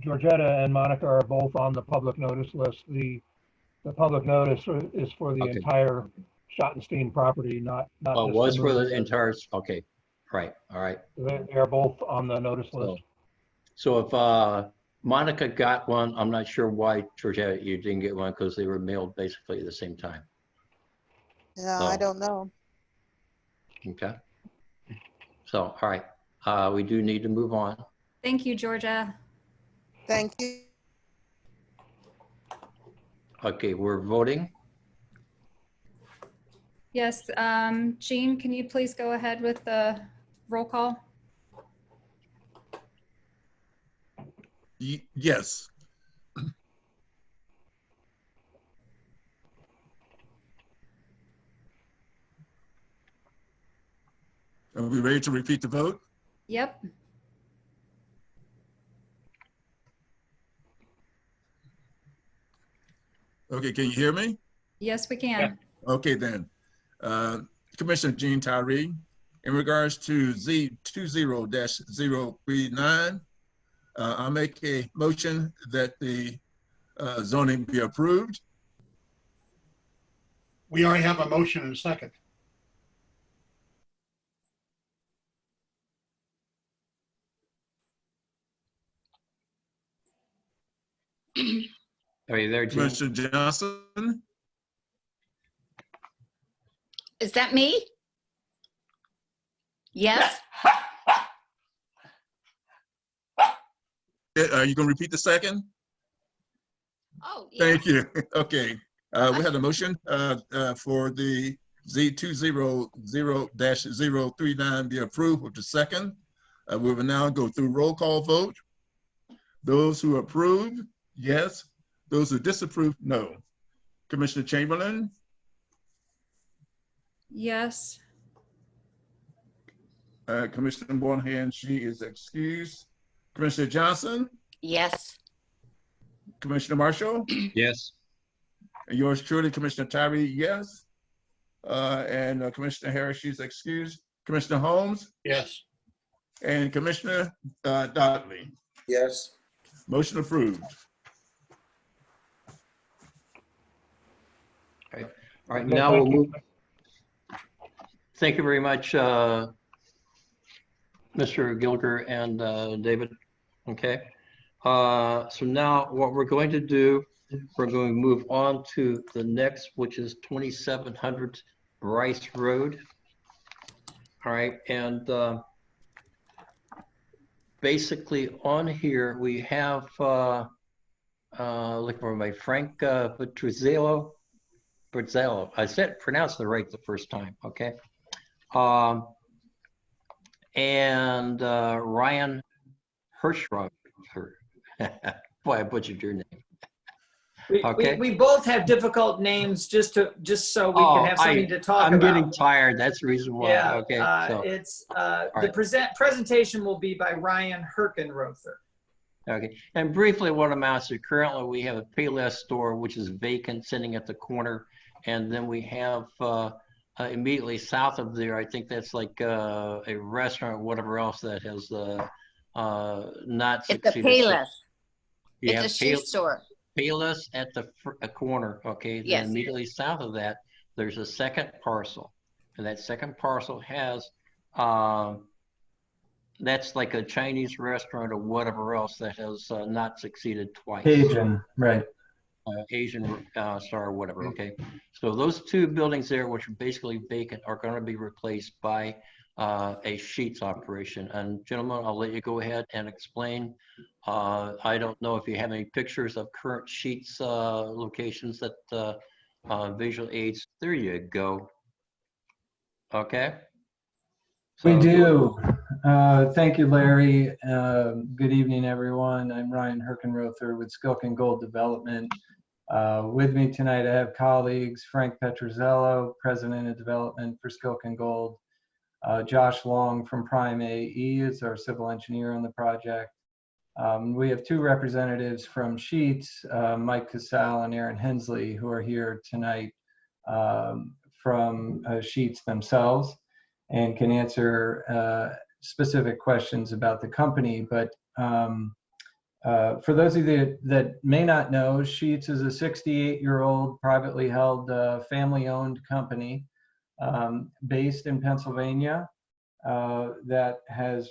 Georgetta and Monica are both on the public notice list. The public notice is for the entire Schottenstein property, not Oh, just was the for move. the entire. Okay. Right. All right. They are both on the notice list. So if Monica got one, I'm not sure why, Georgetta, you didn't get one, because they were mailed basically at the same time. No, So, I don't know. okay. So, all right. We do need to move on. Thank you, Georgia. Thank you. Okay, we're voting. Yes, Jean, can you please go ahead with the roll call? Yes. Are we ready to repeat the vote? Yep. Okay, can you hear me? Yes, we can. Okay then. Commissioner Jean Tyree, in regards to Z20-039, I'll make a motion that the zoning be approved. We already have a motion and a second. Are you there, Jean? Commissioner Johnson? Is that me? Yes. Are you going to repeat the second? Oh, yes. Thank you. Okay. We had a motion for the Z20-039 be approved with the second. We will now go through roll call vote. Those who approve, yes. Those who disapprove, no. Commissioner Chamberlain? Yes. Commissioner Bornhan, she is excused. Commissioner Johnson? Yes. Commissioner Marshall? Yes. And yours truly, Commissioner Tyree, yes. And Commissioner Harris, she's excused. Commissioner Holmes? Yes. And Commissioner Dodley? Yes. Motion approved. All right, now we'll move. Thank you very much, Mr. Gilger and David. Okay. So now what we're going to do, we're going to move on to the next, which is 2700 Brice Rd. All right, and basically on here we have look for my Frank Petruzzello. I pronounced it right the first time. Okay. And Ryan Hirschrock. Boy, I butchered your name. Okay. We both have difficult names just so we can have something to talk about. I'm getting tired. That's the reason why. Yeah. Okay. So It's right. presentation will be by Ryan Herkenrother. Okay. And briefly, what amounts to currently we have a Payless store which is vacant, sitting at the corner, and then we have immediately south of there, I think that's like a restaurant or whatever else that has not succeeded. It's a Payless. You It's a shoe store. Payless at the corner, okay? Yes. Then immediately south of that, there's a second parcel. And that second parcel has, that's like a Chinese restaurant or whatever else that has not succeeded twice. Asian, right. Asian star or whatever, okay? So those two buildings there, which are basically vacant, are going to be replaced by a sheets operation. And gentlemen, I'll let you go ahead and explain. I don't know if you have any pictures of current sheets locations that visual aids. There you go. Okay. We do. Thank you, Larry. Good evening, everyone. I'm Ryan Herkenrother with Skilk & Gold Development. With me tonight, I have colleagues Frank Petruzzello, President of Development for Skilk & Gold. Josh Long from Prime AE is our civil engineer on the project. We have two representatives from Sheets, Mike Casal and Aaron Hensley, who are here tonight from Sheets themselves and can answer specific questions about the company. But for those of you that may not know, Sheets is a 68-year-old privately held family-owned company based in Pennsylvania that has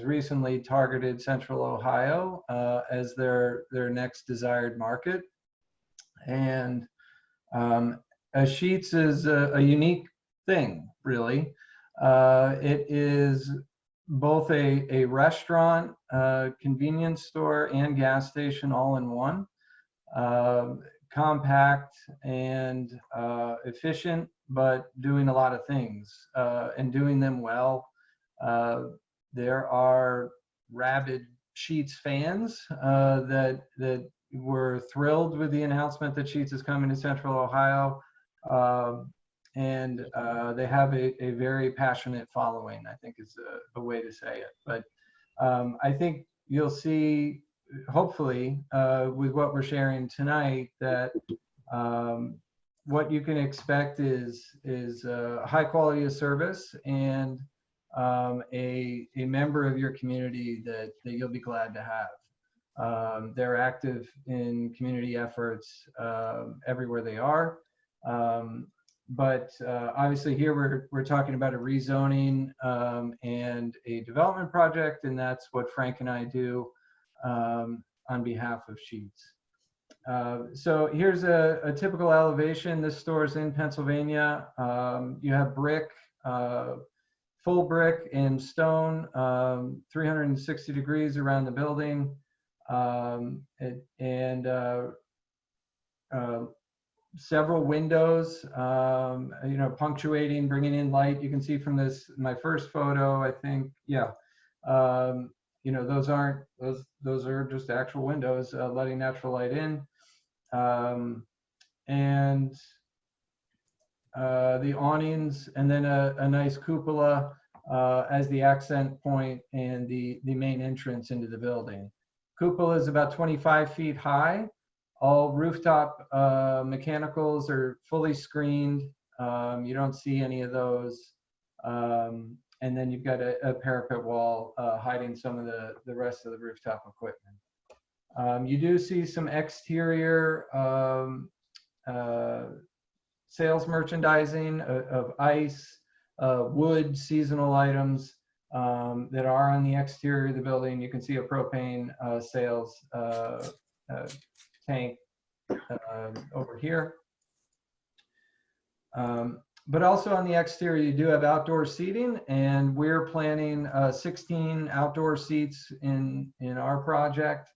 recently targeted Central Ohio as their next desired market. And Sheets is a unique thing, really. It is both a restaurant, convenience store, and gas station all in one. Compact and efficient, but doing a lot of things and doing them well. There are rabid Sheets fans that were thrilled with the announcement that Sheets is coming to Central Ohio. and they have a very passionate following, I think is a way to say it. But I think you'll see, hopefully, with what we're sharing tonight, that what you can expect is a high quality of service and a member of your community that you'll be glad to have. They're active in community efforts everywhere they are. But obviously here we're talking about a rezoning and a development project, and that's what Frank and I do on behalf of Sheets. So here's a typical elevation. This store is in Pennsylvania. You have brick, full brick and stone, 360 degrees around the building, several windows, you know, punctuating, bringing in light. You can see from this, my first photo, I think, yeah. You know, those are just actual windows, letting natural light in. And the awnings, and then a nice cupola as the accent point and the main entrance into the building. Cupola is about 25 feet high. All rooftop mechanicals are fully screened. You don't see any of those. And then you've got a parapet wall hiding some of the rest of the rooftop equipment. You do see some exterior sales merchandising of ice, wood, seasonal items that are on the exterior of the building. You can see a propane sales tank over here. But also on the exterior, you do have outdoor seating, and we're planning 16 outdoor seats in our project.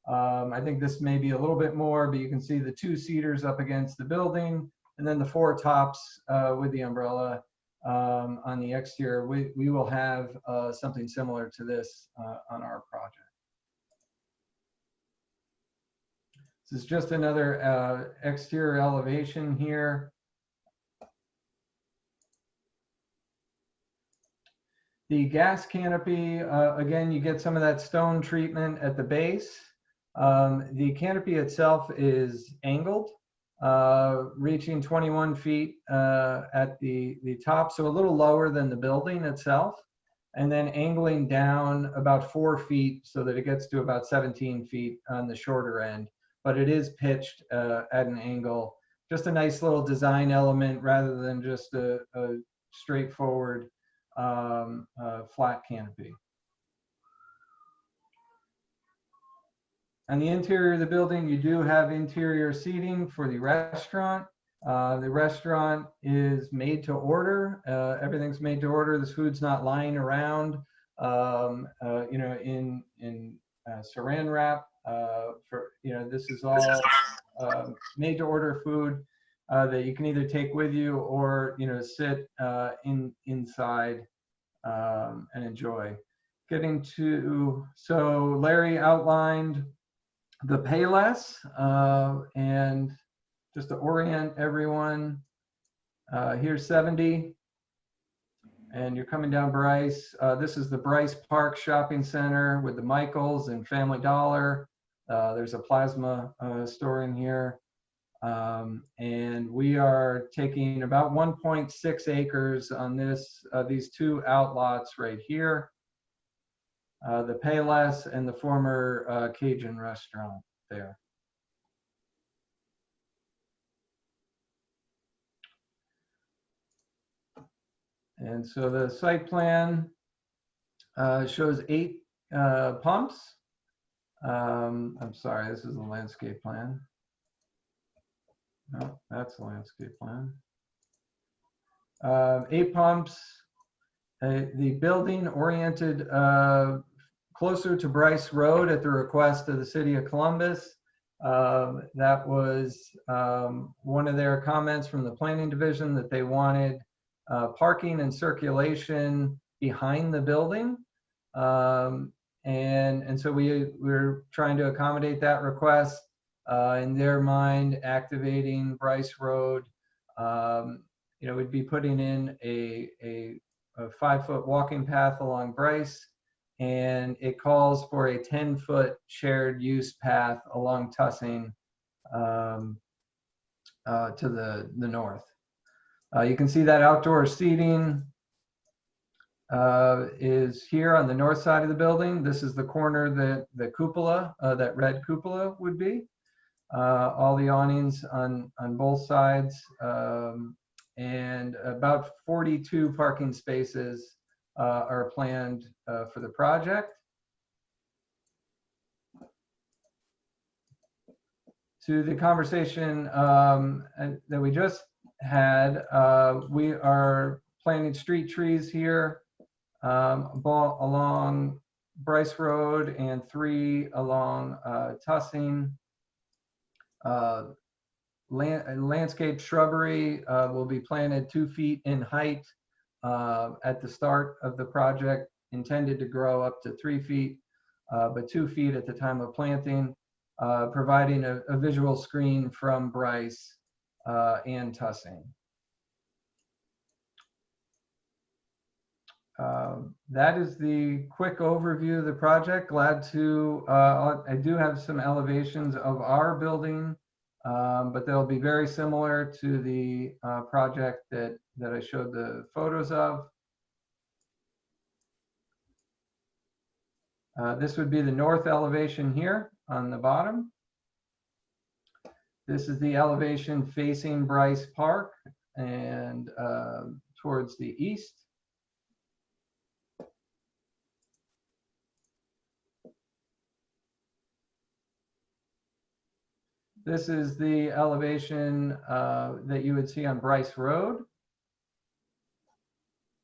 I think this may be a little bit more, but you can see the 2-seaters up against the building, and then the 4 tops with the umbrella on the exterior. We will have something similar to this on our project. This is just another exterior elevation here. The gas canopy, again, you get some of that stone treatment at the base. The canopy itself is angled, reaching 21 feet at the top, so a little lower than the building itself, and then angling down about 4 feet so that it gets to about 17 feet on the shorter end. But it is pitched at an angle. Just a nice little design element rather than just a straightforward flat canopy. On the interior of the building, you do have interior seating for the restaurant. The restaurant is made to order. Everything's made to order. This food's not lying around, you know, in saran wrap. This is all made to order food that you can either take with you or, you know, sit inside and enjoy. Getting to, so Larry outlined the pay less, and just to orient everyone, here's 70, and you're coming down Brice. This is the Brice Park Shopping Center with the Michaels and Family Dollar. There's a plasma store in here. And we are taking about 1.6 acres on these 2 outlots right here. The Payless and the former Cajun restaurant there. And so the site plan shows 8 pumps. I'm sorry, this is the landscape plan. No, that's the landscape plan. 8 pumps. The building oriented closer to Brice Road at the request of the City of Columbus. That was one of their comments from the planning division, that they wanted parking and circulation behind the building. And so we're trying to accommodate that request. In their mind, activating Brice Road we'd be putting in a 5-foot walking path along Brice, and it calls for a 10-foot shared use path along Tussing to the north. You can see that outdoor seating is here on the north side of the building. This is the corner that the cupola, that red cupola would be. All the awnings on both sides, and about 42 parking spaces are planned for the project. To the conversation that we just had, we are planting street trees here along Brice Road and 3 along Tussing. Landscape shrubbery will be planted 2 feet in height at the start of the project, intended to grow up to 3 feet, but 2 feet at the time of planting, providing a visual screen from Brice and Tussing. That is the quick overview of the project. Glad to, I do have some elevations of our building, but they'll be very similar to the project that I showed the photos of. This would be the north elevation here on the bottom. This is the elevation facing Brice Park and towards the east. This is the elevation that you would see on Brice Road.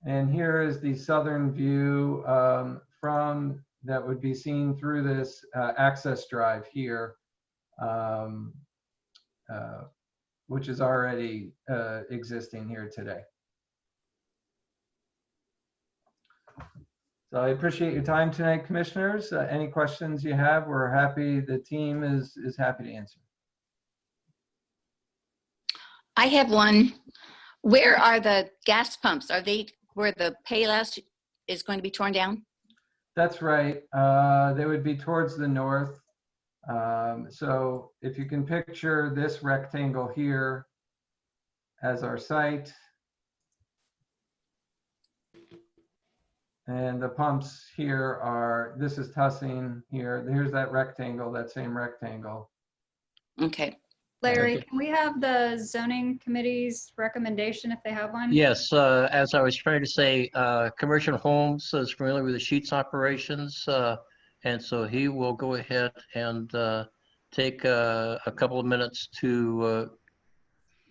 And here is the southern view from that would be seen through this access drive here, which is already existing here today. So I appreciate your time tonight, commissioners. Any questions you have, we're happy, the team is happy to answer. I have one. Where are the gas pumps? Are they where the payless is going to be torn down? That's right. They would be towards the north. So if you can picture this rectangle here as our site, and the pumps here are, this is Tussing here. Here's that rectangle, that same rectangle. Okay. Larry, can we have the zoning committee's recommendation if they have one? Yes, as I was trying to say, Commissioner Holmes is familiar with the Sheets operations, and so he will go ahead and take a couple of minutes to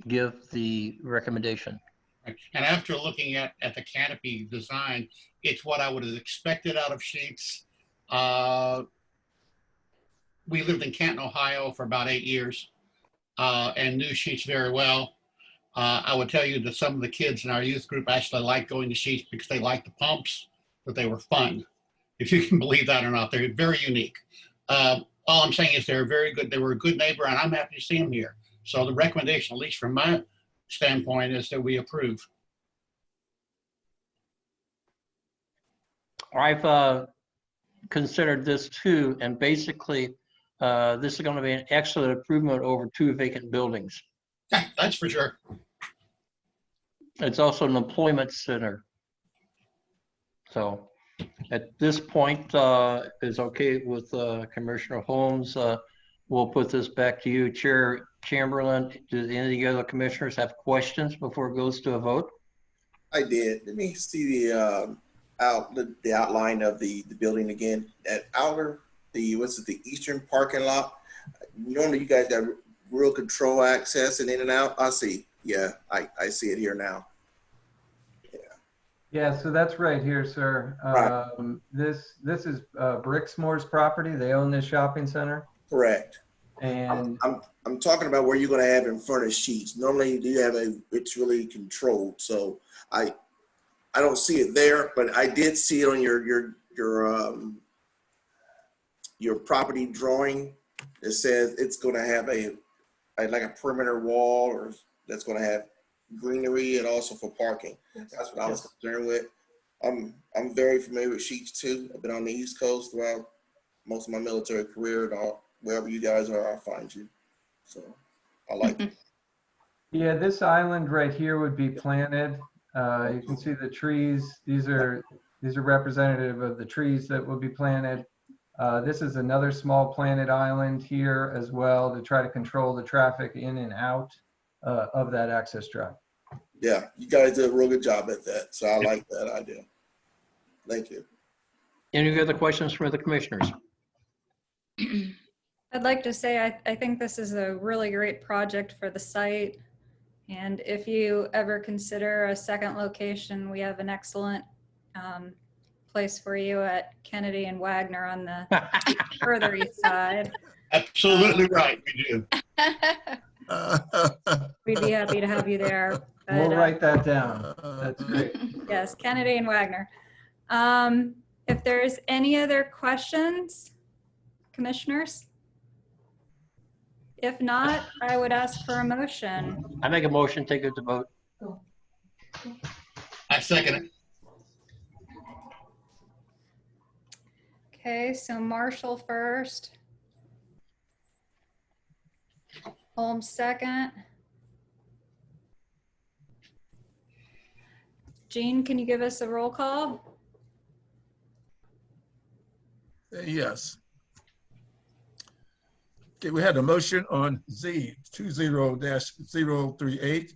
give the recommendation. And after looking at the canopy design, it's what I would have expected out of Sheets. We lived in Canton, Ohio for about 8 years and knew Sheets very well. I would tell you that some of the kids in our youth group actually liked going to Sheets because they liked the pumps, but they were fun. If you can believe that or not, they're very unique. All I'm saying is they're very good. They were a good neighbor, and I'm happy to see them here. So the recommendation, at least from my standpoint, is that we approve. I've considered this too, and basically this is going to be an excellent improvement over 2 vacant buildings. That's for sure. It's also an employment center. So at this point, is okay with Commissioner Holmes. We'll put this back to you, Chair Chamberlain. Do any of the other commissioners have questions before it goes to a vote? I did. Let me see the outline of the building again. At outer, what's it, the eastern parking lot. Normally you guys got real control access and in and out. I see. Yeah, I see it here now. Yeah, so that's right here, sir. Right. This is Brixmore's property. They own this shopping center. Correct. And I'm talking about where you're going to have in front of Sheets. Normally you do have it's really controlled. So I don't see it there, but I did see it on your property drawing. It says it's going to have like a perimeter wall, or that's going to have greenery and also for parking. That's what I was concerned with. I'm very familiar with Sheets too. I've been on the East Coast throughout most of my military career, and all, wherever you guys are, I'll find you. So I like it. Yeah, this island right here would be planted. You can see the trees. These are representative of the trees that will be planted. This is another small planted island here as well to try to control the traffic in and out of that access drive. Yeah, you guys did a real good job at that. So I like that idea. Thank you. Any other questions from the commissioners? I'd like to say I think this is a really great project for the site. And if you ever consider a second location, we have an excellent place for you at Kennedy and Wagner on the further east side. Absolutely right, we do. We'd be happy to have you there. But, We'll write that down. That's great. yes, Kennedy and Wagner. If there's any other questions, commissioners? If not, I would ask for a motion. I make a motion, take it to vote. I second it. Okay, so Marshall first. Holmes second. Jean, can you give us a roll call? Yes. Okay, we had a motion on Z 20-038,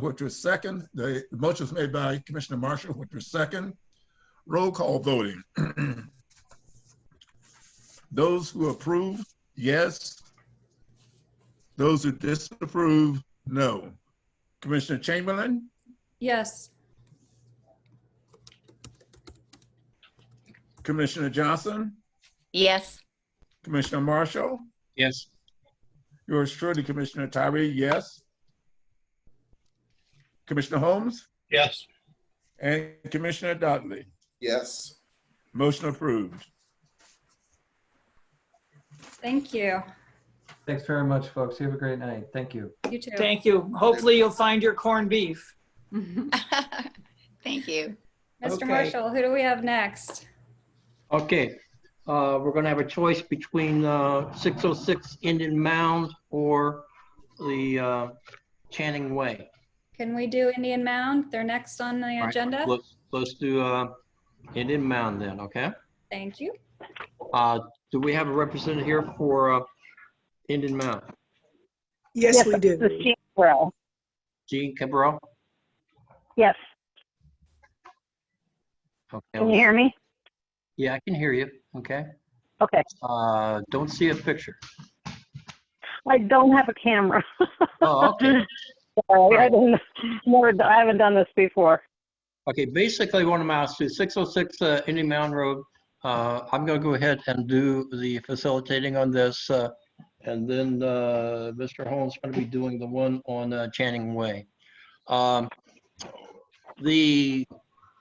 which was second. The motion was made by Commissioner Marshall, which was second. Roll call voting. Those who approve, yes. Those who disapprove, no. Commissioner Chamberlain? Yes. Commissioner Johnson? Yes. Commissioner Marshall? Yes. Yours truly, Commissioner Tyree, yes. Commissioner Holmes? Yes. And Commissioner Dudley? Yes. Motion approved. Thank you. Thanks very much, folks. You have a great night. Thank you. You too. Thank you. Hopefully you'll find your corned beef. Thank you. Mr. Okay. Marshall, who do we have next? Okay, we're gonna have a choice between 606 Indian Mound or the Channingway. Can we do Indian Mound? They're next on the All right, agenda. let's do Indian Mound then, okay? Thank you. Do we have a representative here for Indian Mound? Yes, we do. This is Jean Cabral. Jean Cabral? Yes. Okay. Can you hear me? Yeah, I can hear you. Okay. Okay. Don't see a picture. I don't have a camera. Oh, okay. Sorry, I haven't done this before. Okay, basically what I'm asking is 606 Indian Mound Road. I'm going to go ahead and do the facilitating on this, and then Mr. Holmes is going to be doing the one on Channingway. The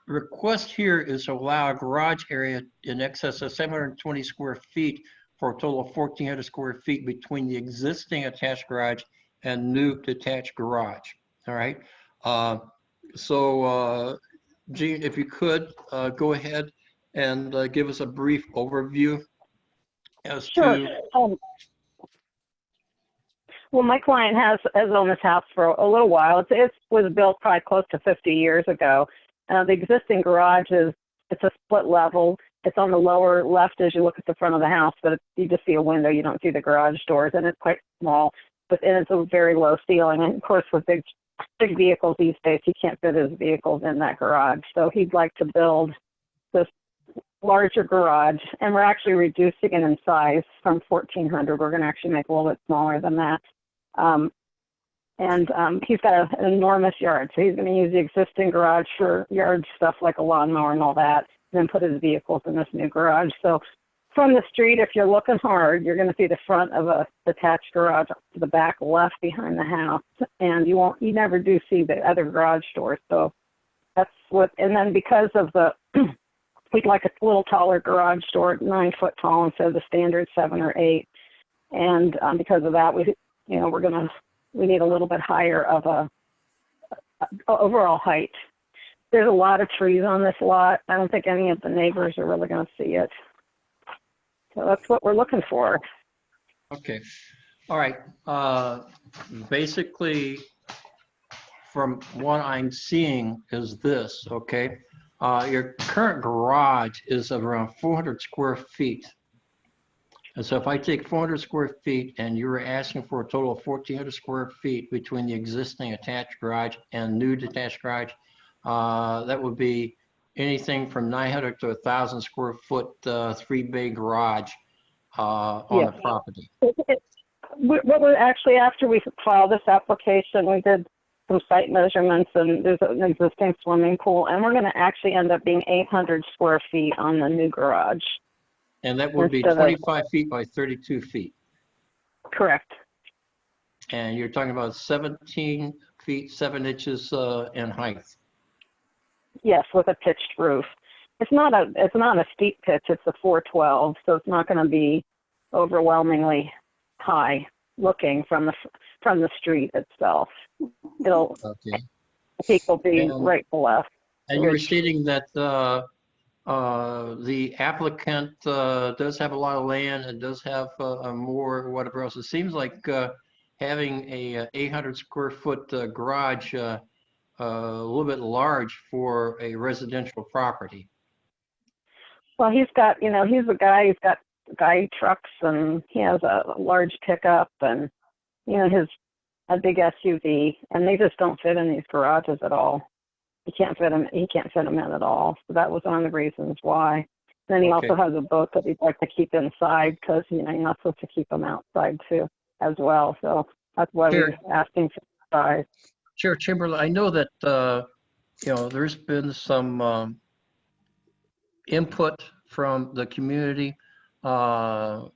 request here is to allow a garage area in excess of 720 square feet for a total of 1,400 square feet between the existing attached garage and new detached garage. All right. Jean, if you could go ahead and give us a brief overview as to. Well, my client has owned this house for a little while. It was built probably close to 50 years ago. The existing garage it's a split level. It's on the lower left as you look at the front of the house, but you just see a window. You don't see the garage doors, and it's quite small. But it's a very low ceiling, and of course, with big vehicles these days, he can't fit his vehicles in that garage. So he'd like to build this larger garage, and we're actually reducing it in size from 1,400. We're going to actually make it a little bit smaller than that. He's got an enormous yard, so he's going to use the existing garage for yard stuff like a lawnmower and all that, and then put his vehicles in this new garage. So from the street, if you're looking hard, you're going to see the front of a detached garage to the back left behind the house, and you never do see the other garage doors. So that's what, and then because of we'd like a little taller garage door, 9 foot tall instead of the standard 7 or 8. And because of that, we need a little bit higher of overall height. There's a lot of trees on this lot. I don't think any of the neighbors are really going to see it. So that's what we're looking for. Okay. All right. Basically, from what I'm seeing is this, okay? Your current garage is around 400 square feet. And so if I take 400 square feet and you were asking for a total of 1,400 square feet between the existing attached garage and new detached garage, that would be anything from 900 to 1,000 square foot 3-bay garage on the property. What we're actually, after we filed this application, we did some site measurements, and there's an existing swimming pool, and we're going to actually end up being 800 square feet on the new garage. And that would be Instead of- 25 feet by 32 feet. Correct. And you're talking about 17 feet, 7 inches in height. Yes, with a pitched roof. It's not a steep pitch. It's a 412, so it's not going to be overwhelmingly high looking from the street itself. It'll okay. The peak will be right below. And you were stating that the applicant does have a lot of land and does have more whatever else. It seems like having a 800 square foot garage a little bit large for a residential property. Well, he's got, he's a guy, he's got guy trucks, and he has a large pickup, and, a big SUV, and they just don't fit in these garages at all. He can't fit them in at all. So that was one of the reasons why. Then he also has a boat that he'd like to keep inside, because, you're not supposed to keep them outside too, as well. So that's why we're asking for size. Chair Chamberlain, I know that, there's been some input from the community, some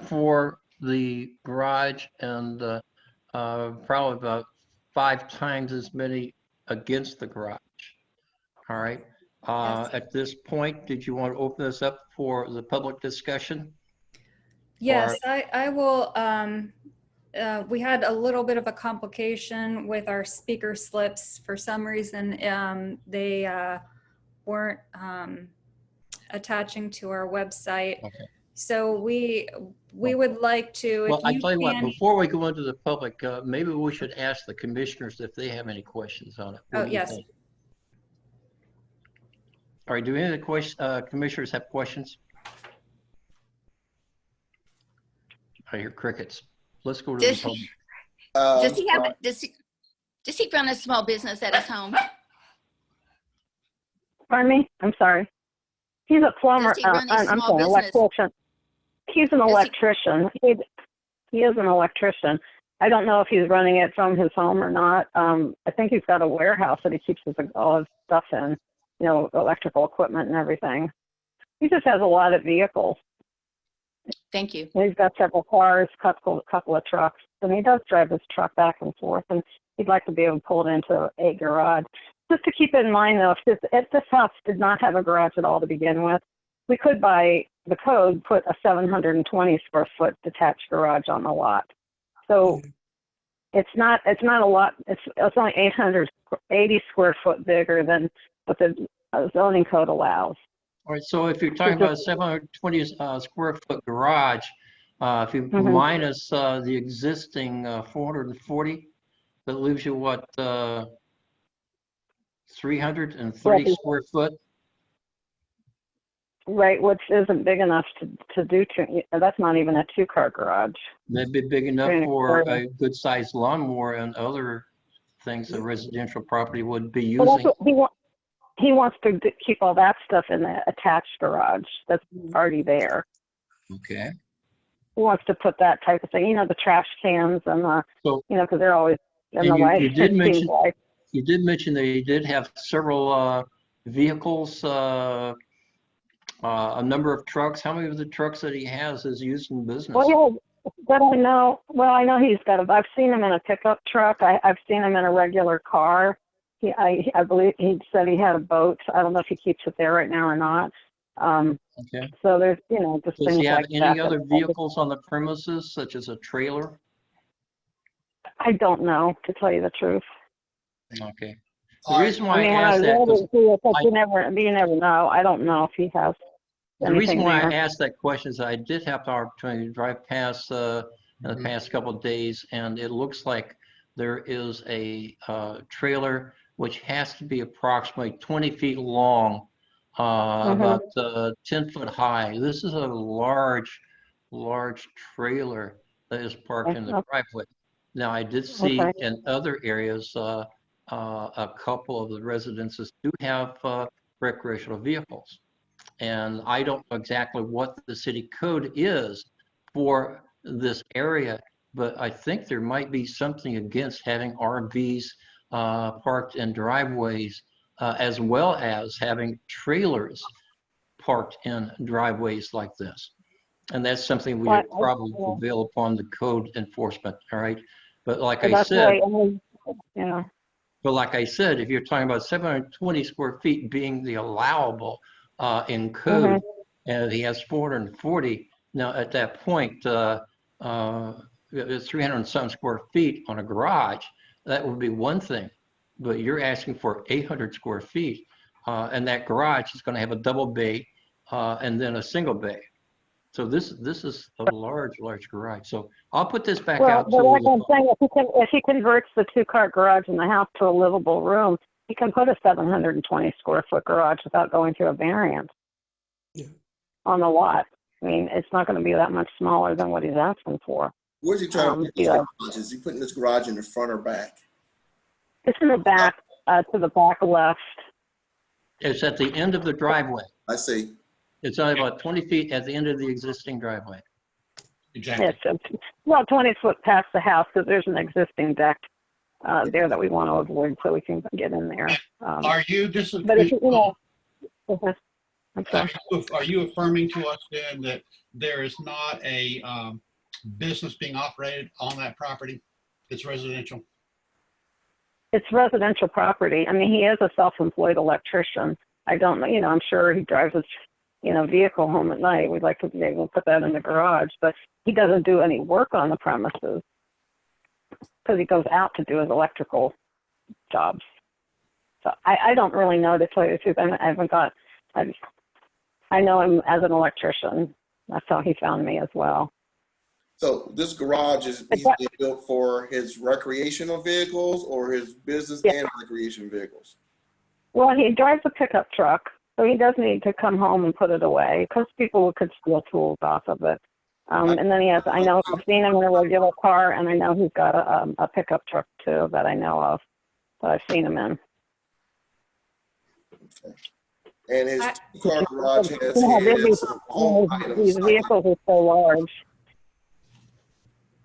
for the garage, and probably about 5 times as many against the garage. All right. At this point, did you want to open this up for the public discussion? Yes, I will. We had a little bit of a complication with our speaker slips. For some reason, they weren't attaching to our website. Okay. So we would like to. Well, I tell you what, before we go into the public, maybe we should ask the commissioners if they have any questions on it. Oh, yes. All right, do any of the commissioners have questions? I hear crickets. Let's go to the public. Does he run a small business at his home? Pardon me? I'm sorry. He's a plumber. I'm sorry, electrician. He's an electrician. He is an electrician. I don't know if he's running it from his home or not. I think he's got a warehouse that he keeps all his stuff in, electrical equipment and everything. He just has a lot of vehicles. Thank you. And he's got several cars, couple of trucks, and he does drive his truck back and forth, and he'd like to be able to pull it into a garage. Just to keep in mind, though, if this house did not have a garage at all to begin with, we could, by the code, put a 720 square foot detached garage on the lot. So it's not a lot. It's only 880 square foot bigger than what the zoning code allows. All right. So if you're talking about a 720 square foot garage, if you minus the existing 440, that leaves you what? 330 square foot. Right, which isn't big enough to do. That's not even a 2-car garage. That'd be big enough for a good sized lawnmower and other things a residential property would be using. He wants to keep all that stuff in the attached garage that's already there. Okay. He wants to put that type of thing, the trash cans and because they're always in the way. You did mention that he did have several vehicles, a number of trucks. How many of the trucks that he has is used in business? Well, but I know he's got I've seen him in a pickup truck. I've seen him in a regular car. I believe he said he had a boat. I don't know if he keeps it there right now or not. Okay. So there's, just Does things he have like any that. other vehicles on the premises, such as a trailer? I don't know, to tell you the truth. Okay. The All right. reason why I mean, I when I asked that, read 'cause it too, because I- you never know. I don't know if he has the reason anything why I there. asked that question is I did have the opportunity to drive past in the past couple of days, and it looks like there is a trailer which has to be approximately 20 feet long, about 10 foot high. This is a large trailer that is parked in the driveway. Now, I did see Okay. in other areas, a couple of the residences do have recreational vehicles. And I don't know exactly what the city code is for this area, but I think there might be something against having RVs parked in driveways, as well as having trailers parked in driveways like this. And that's something we would probably prevail upon the code enforcement, all right? But like I said, yeah. but like I said, if you're talking about 720 square feet being the allowable in code, and he has 440, now at that point, it's 300 and some square feet on a garage, that would be one thing. But you're asking for 800 square feet, and that garage is going to have a double bay and then a single bay. So this is a large garage. So I'll put this back out. But like I'm saying, if he converts the 2-car garage in the house to a livable room, he can put a 720 square foot garage without going through a variance on the lot. I mean, it's not going to be that much smaller than what he's asking for. Where's he trying to put this garage? Is he putting this garage in the front or back? It's in the back, to the back left. It's at the end of the driveway. I see. It's only about 20 feet at the end of the existing driveway. Exactly. It's about 20 foot past the house because there's an existing deck there that we want to avoid so we can get in there. Are you But if you I'm sorry. Are you affirming to us then that there is not a business being operated on that property? It's residential. It's residential property. I mean, he is a self-employed electrician. I don't know, I'm sure he drives his, vehicle home at night. We'd like to be able to put that in the garage, but he doesn't do any work on the premises because he goes out to do his electrical jobs. So I don't really know, to tell you the truth. I know him as an electrician. That's how he found me as well. So this garage is being built for his recreational vehicles or his business and recreation vehicles? Well, he drives a pickup truck, so he does need to come home and put it away because people could steal tools off of it. And then he has, I've seen him in a regular car, and I know he's got a pickup truck too that I know of that I've seen him in. Okay. And his 2-car garage has his home items. These vehicles are so large.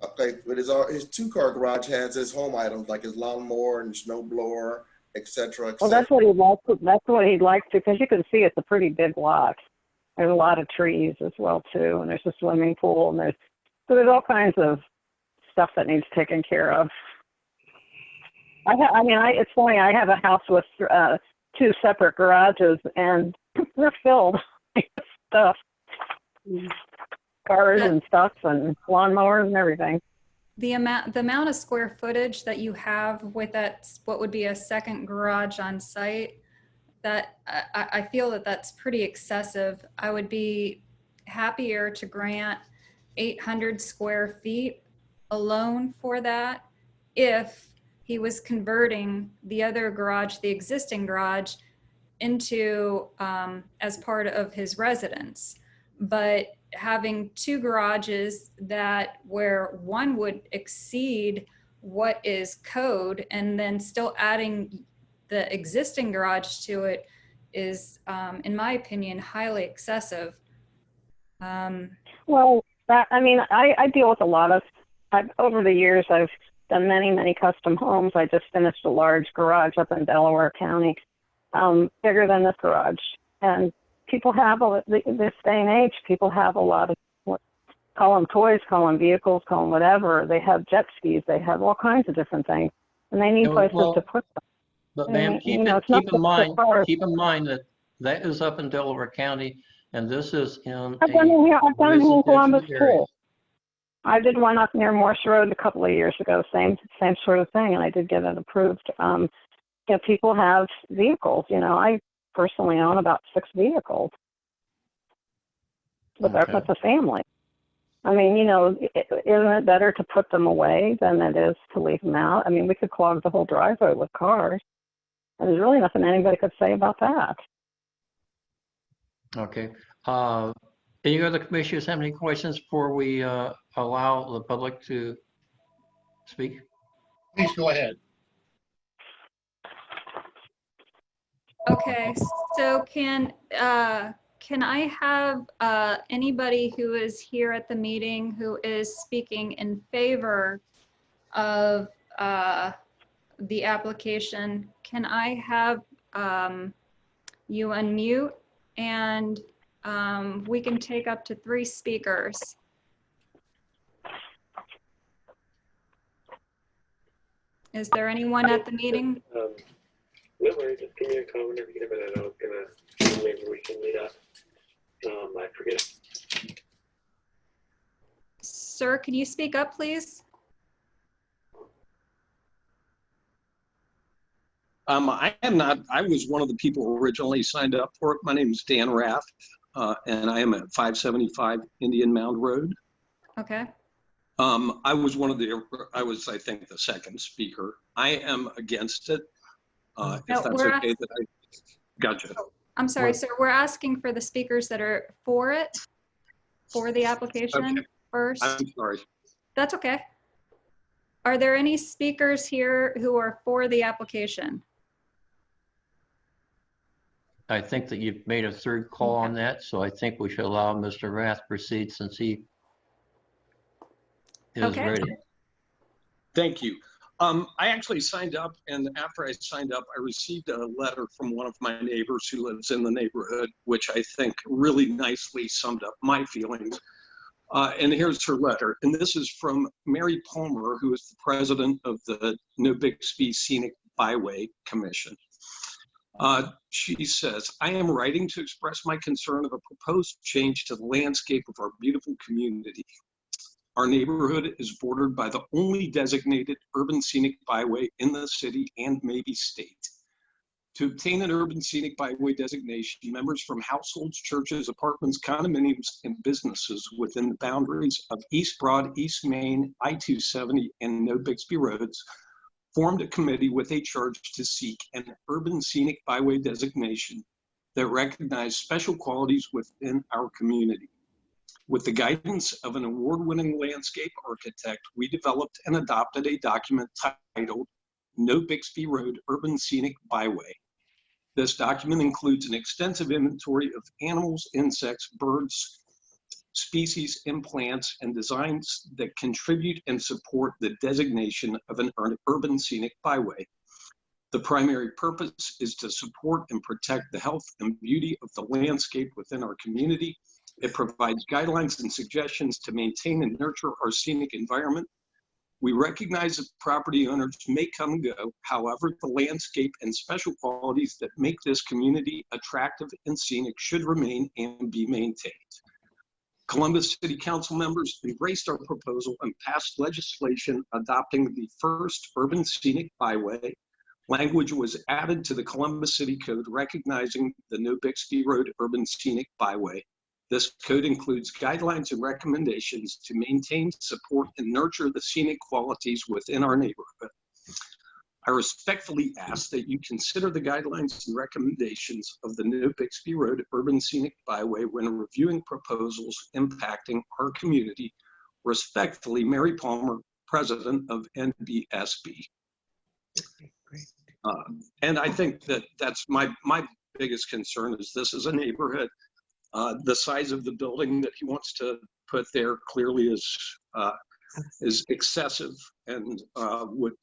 Okay, but his 2-car garage has his home items like his lawnmower and snow blower, etc. Well, that's what he'd like to. That's what he'd like to, because you can see it's a pretty big lot. There's a lot of trees as well too, and there's a swimming pool, and there's all kinds of stuff that needs taken care of. It's funny. I have a house with 2 separate garages, and they're filled with stuff, cars and stuff, and lawnmowers and everything. The amount of square footage that you have with that, what would be a second garage on site, that I feel that that's pretty excessive. I would be happier to grant 800 square feet alone for that if he was converting the other garage, the existing garage, into as part of his residence. But having 2 garages where one would exceed what is code, and then still adding the existing garage to it is, in my opinion, highly excessive. Well, I deal with a lot of, over the years, I've done many custom homes. I just finished a large garage up in Delaware County, bigger than this garage. And people have, this day and age, people have a lot of, call them toys, call them vehicles, call them whatever. They have jet skis, they have all kinds of different things, and they need places to put them. But ma'am, keep in mind that is up in Delaware County, and this is in I've done it in Columbus area. too. I did one up near Morse Road a couple of years ago, same sort of thing, and I did get it approved. people have vehicles. I personally own about 6 vehicles, but that's with the family. I mean, isn't it better to put them away than it is to leave them out? I mean, we could clog the whole driveway with cars, and there's really nothing anybody could say about that. Okay. Any other commissioners have any questions before we allow the public to speak? Please go ahead. Okay, so can I have anybody who is here at the meeting who is speaking in favor of the application? Can I have you unmute, and we can take up to 3 speakers. Is there anyone at the meeting? No worries, just give me a call whenever you get a minute. I was gonna, maybe we can meet up. I forget. Sir, can you speak up, please? I am not, I was one of the people who originally signed up for it. My name is Dan Rath, and I am at 575 Indian Mound Road. Okay. I was I think, the second speaker. I am against it. If that's okay that I, gotcha. I'm sorry, sir, we're asking for the speakers that are for it, for the application first. I'm sorry. That's okay. Are there any speakers here who are for the application? I think that you've made a 3rd call on that, so I think we should allow Mr. Rath proceed since he is ready. Thank you. I actually signed up, and after I signed up, I received a letter from one of my neighbors who lives in the neighborhood, which I think really nicely summed up my feelings. And here's her letter. And this is from Mary Palmer, who is the president of the No Bixby Scenic Byway Commission. She says, I am writing to express my concern of a proposed change to the landscape of our beautiful community. Our neighborhood is bordered by the only designated urban scenic byway in the city and maybe state. To obtain an urban scenic byway designation, members from households, churches, apartments, condominiums, and businesses within the boundaries of East Broad, East Main, I-270, and No Bixby Roads formed a committee with a charge to seek an urban scenic byway designation that recognized special qualities within our community. With the guidance of an award-winning landscape architect, we developed and adopted a document titled No Bixby Road Urban Scenic Byway. This document includes an extensive inventory of animals, insects, birds, species, and plants, and designs that contribute and support the designation of an urban scenic byway. The primary purpose is to support and protect the health and beauty of the landscape within our community. It provides guidelines and suggestions to maintain and nurture our scenic environment. We recognize that property owners may come and go. However, the landscape and special qualities that make this community attractive and scenic should remain and be maintained. Columbus City Council members embraced our proposal and passed legislation adopting the first urban scenic byway. Language was added to the Columbus City Code recognizing the No Bixby Road Urban Scenic Byway. This code includes guidelines and recommendations to maintain, support, and nurture the scenic qualities within our neighborhood. I respectfully ask that you consider the guidelines and recommendations of the No Bixby Road Urban Scenic Byway when reviewing proposals impacting our community. Respectfully, Mary Palmer, President of NBSB. And I think that that's my biggest concern is this is a neighborhood. The size of the building that he wants to put there clearly is excessive and would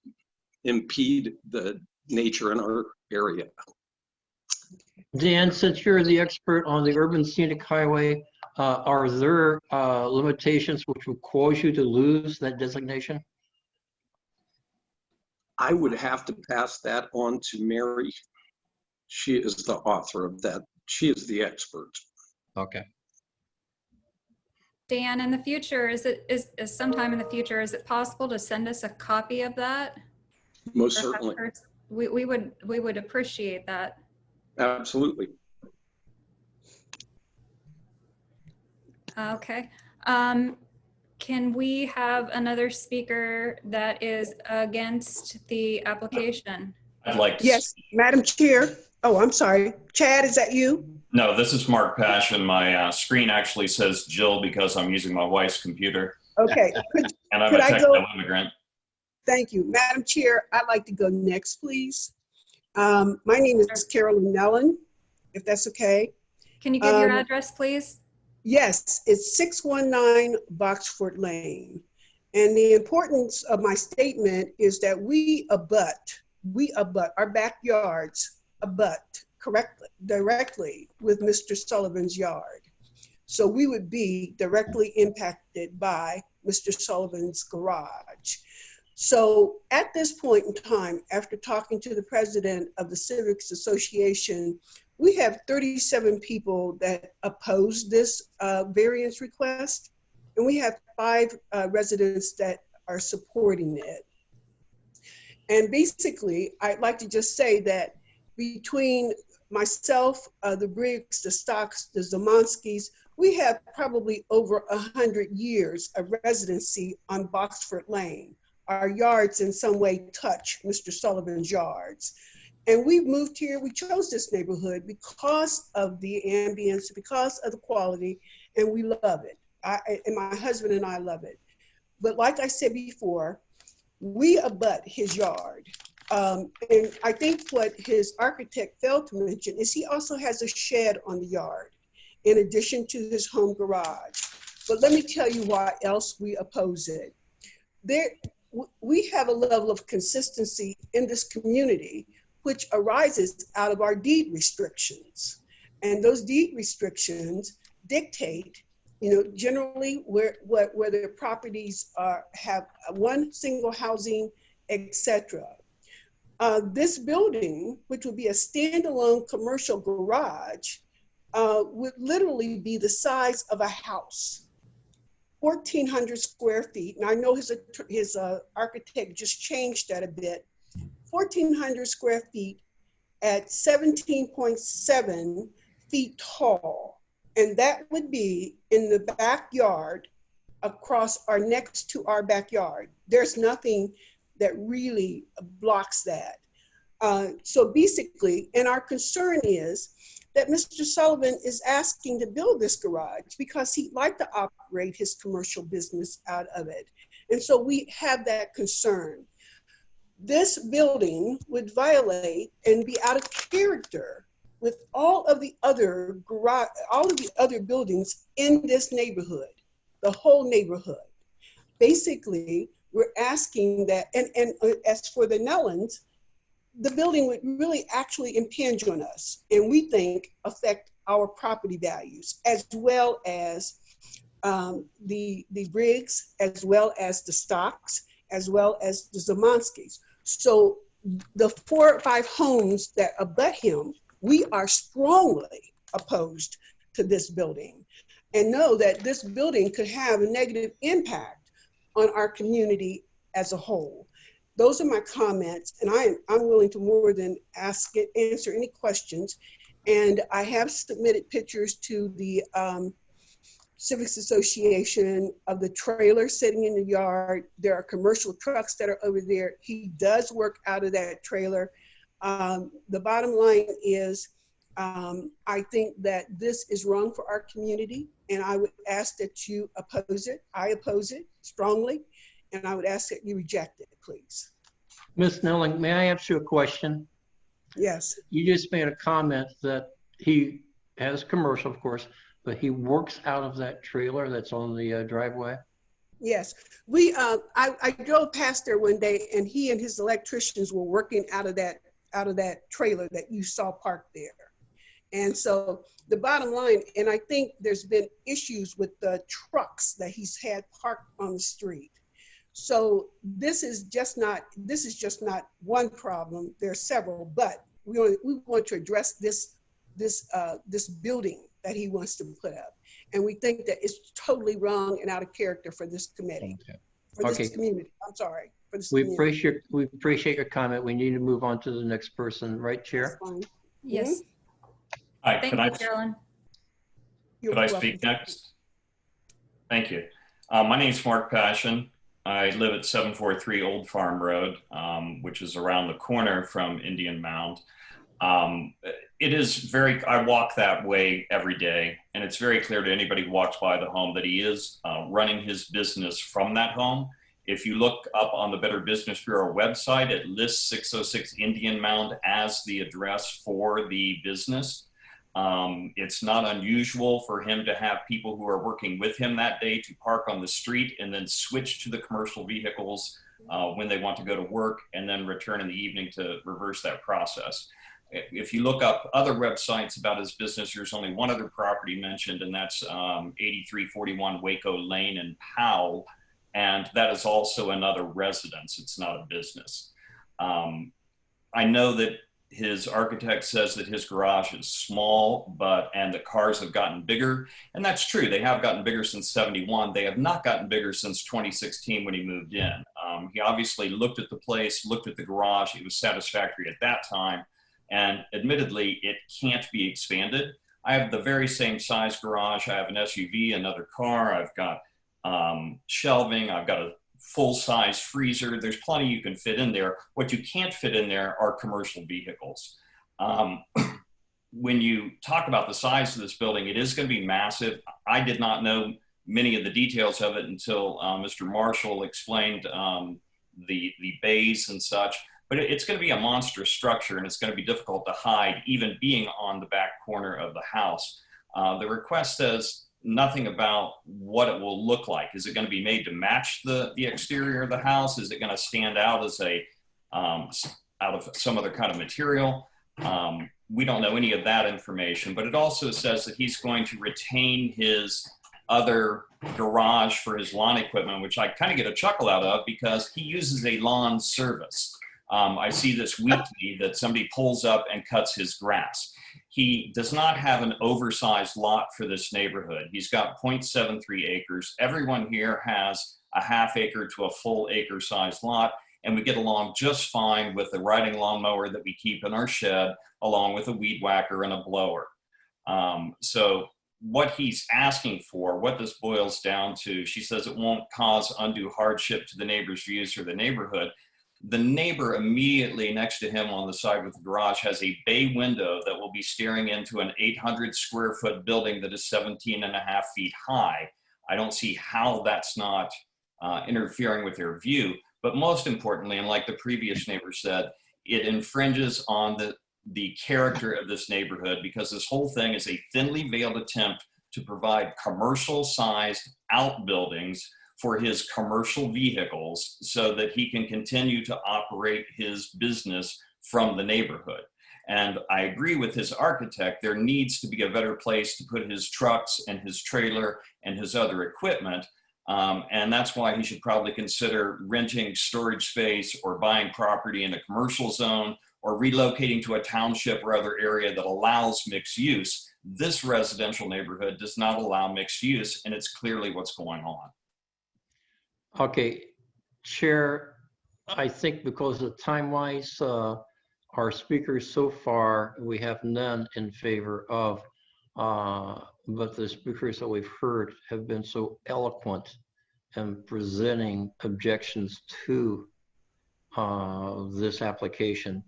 impede the nature in our area. Dan, since you're the expert on the urban scenic highway, are there limitations which would cause you to lose that designation? I would have to pass that on to Mary. She is the author of that. She is the expert. Okay. Dan, in the future, is sometime in the future, is it possible to send us a copy of that? Most certainly. we would appreciate that. Absolutely. Okay. Can we have another speaker that is against the application? I'd like to. Yes, Madam Chair. Oh, I'm sorry. Chad, is that you? No, this is Mark Passion. My screen actually says Jill because I'm using my wife's computer. Okay. And I'm could a I techno go? immigrant. Thank you. Madam Chair, I'd like to go next, please. My name is Carolyn Mellon, if that's okay. Can you give your address, please? Yes, it's 619 Boxford Lane. And the importance of my statement is that we abut, our backyards abut directly with Mr. Sullivan's yard. So we would be directly impacted by Mr. Sullivan's garage. So at this point in time, after talking to the president of the Civics Association, we have 37 people that oppose this variance request, and we have 5 residents that are supporting it. And basically, I'd like to just say that between myself, the Briggs, the Stocks, the Zamonskis, we have probably over 100 years of residency on Boxford Lane. Our yards in some way touch Mr. Sullivan's yards. And we moved here, we chose this neighborhood because of the ambience, because of the quality, and we love it. And my husband and I love it. But like I said before, we abut his yard. And I think what his architect failed to mention is he also has a shed on the yard in addition to his home garage. But let me tell you why else we oppose it. We have a level of consistency in this community which arises out of our deed restrictions. And those deed restrictions dictate, generally where the properties have one single housing, etc. This building, which would be a standalone commercial garage, would literally be the size of a house, 1,400 square feet. And I know his architect just changed that a bit. 1,400 square feet at 17.7 feet tall. And that would be in the backyard across next to our backyard. There's nothing that really blocks that. So basically, and our concern is that Mr. Sullivan is asking to build this garage because he'd like to operate his commercial business out of it. And so we have that concern. This building would violate and be out of character with all of the other buildings in this neighborhood, the whole neighborhood. Basically, we're asking that, and as for the Nellens, the building would really actually impinge on us, and we think affect our property values, as well as the Briggs, as well as the Stocks, as well as the Zamonskis. So the 4 or 5 homes that abut him, we are strongly opposed to this building and know that this building could have a negative impact on our community as a whole. Those are my comments, and I'm willing to more than answer any questions. And I have submitted pictures to the Civics Association of the trailer sitting in the yard. There are commercial trucks that are over there. He does work out of that trailer. The bottom line is, I think that this is wrong for our community, and I would ask that you oppose it. I oppose it strongly, and I would ask that you reject it, please. Ms. Snelling, may I ask you a question? Yes. You just made a comment that he has commercial, of course, but he works out of that trailer that's on the driveway? Yes. I drove past there one day, and he and his electricians were working out of that trailer that you saw parked there. And so the bottom line, and I think there's been issues with the trucks that he's had parked on the street. So this is just not one problem. There are several, but we want to address this building that he wants to put up. And we think that it's totally wrong and out of character for this committee. Okay. for this Okay. community. I'm sorry. For this We community. appreciate your comment. We need to move on to the next person, right, Chair? That's fine. Yes. Hi, Thank could you, Carolyn. could I speak next? Thank you. My name is Mark Passion. I live at 743 Old Farm Road, which is around the corner from Indian Mound. It is I walk that way every day, and it's very clear to anybody who walks by the home that he is running his business from that home. If you look up on the Better Business Bureau website, it lists 606 Indian Mound as the address for the business. It's not unusual for him to have people who are working with him that day to park on the street and then switch to the commercial vehicles when they want to go to work and then return in the evening to reverse that process. If you look up other websites about his business, there's only one other property mentioned, and that's 8341 Waco Lane in Powell, and that is also another residence. It's not a business. I know that his architect says that his garage is small, and the cars have gotten bigger. And that's true. They have gotten bigger since '71. They have not gotten bigger since 2016 when he moved in. He obviously looked at the place, looked at the garage. It was satisfactory at that time. And admittedly, it can't be expanded. I have the very same size garage. I have an SUV, another car. I've got shelving. I've got a full-size freezer. There's plenty you can fit in there. What you can't fit in there are commercial vehicles. When you talk about the size of this building, it is going to be massive. I did not know many of the details of it until Mr. Marshall explained the bays and such. But it's going to be a monstrous structure, and it's going to be difficult to hide, even being on the back corner of the house. The request says nothing about what it will look like. Is it going to be made to match the exterior of the house? Is it going to stand out as out of some other kind of material? We don't know any of that information, but it also says that he's going to retain his other garage for his lawn equipment, which I kind of get a chuckle out of because he uses a lawn service. I see this weekly that somebody pulls up and cuts his grass. He does not have an oversized lot for this neighborhood. He's got 0.73 acres. Everyone here has a half acre to a full acre sized lot, and we get along just fine with the riding lawnmower that we keep in our shed, along with a weed whacker and a blower. So what he's asking for, what this boils down to, she says it won't cause undue hardship to the neighbor's views or the neighborhood. The neighbor immediately next to him on the side with the garage has a bay window that will be staring into an 800 square foot building that is 17.5 feet high. I don't see how that's not interfering with their view. But most importantly, and like the previous neighbor said, it infringes on the character of this neighborhood because this whole thing is a thinly veiled attempt to provide commercial sized outbuildings for his commercial vehicles so that he can continue to operate his business from the neighborhood. And I agree with his architect, there needs to be a better place to put his trucks and his trailer and his other equipment. And that's why he should probably consider renting storage space or buying property in a commercial zone or relocating to a township or other area that allows mixed use. This residential neighborhood does not allow mixed use, and it's clearly what's going on. Okay, Chair, I think because of time-wise, our speakers so far, we have none in favor of, but the speakers that we've heard have been so eloquent in presenting objections to this application.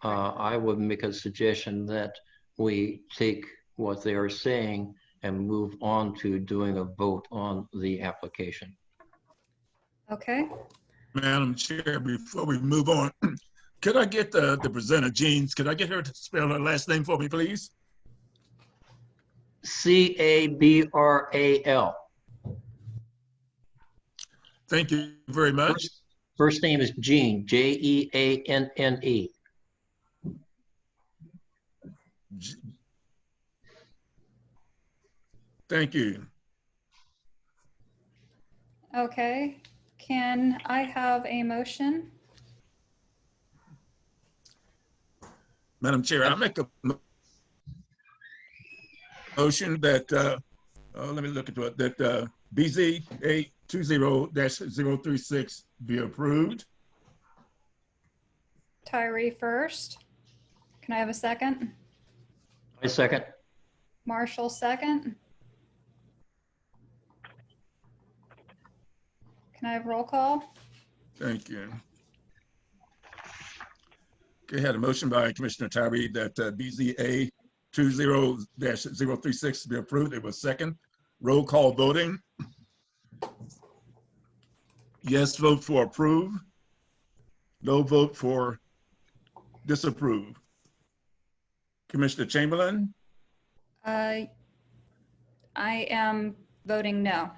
I would make a suggestion that we take what they are saying and move on to doing a vote on the application. Okay. Madam Chair, before we move on, could I get the presenter, Jeans, could I get her to spell her last name for me, please? C-A-B-R-A-L. Thank you very much. First name is Jean, J-E-A-N-N-E. Thank you. Okay. Can I have a motion? Madam Chair, I make a motion that, let me look into it, that BZA 20-036 be approved. Tyree first. Can I have a second? I second. Marshall second. Can I have roll call? Thank you. Okay, had a motion by Commissioner Tyree that BZA 20-036 be approved. It was second. Roll call voting. Yes vote for approve. No vote for disapprove. Commissioner Chamberlain? I am voting no.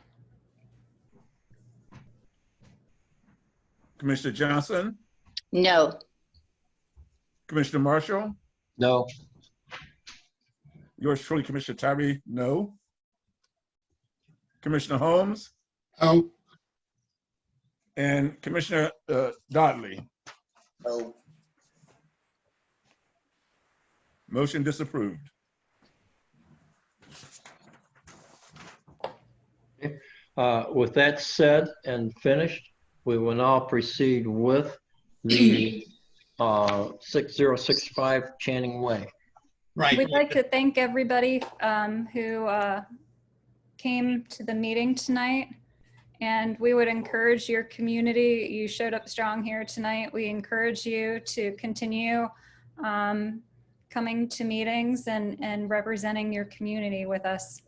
Commissioner Johnson? No. Commissioner Marshall? No. Yours truly, Commissioner Tyree, no. Commissioner Holmes? Oh. And Commissioner Dodley? No. Motion disapproved. With that said and finished, we will now proceed with the 6065 Channingway. Right. We'd like to thank everybody who came to the meeting tonight. And we would encourage your community. You showed up strong here tonight. We encourage you to continue coming to meetings and representing your community with us.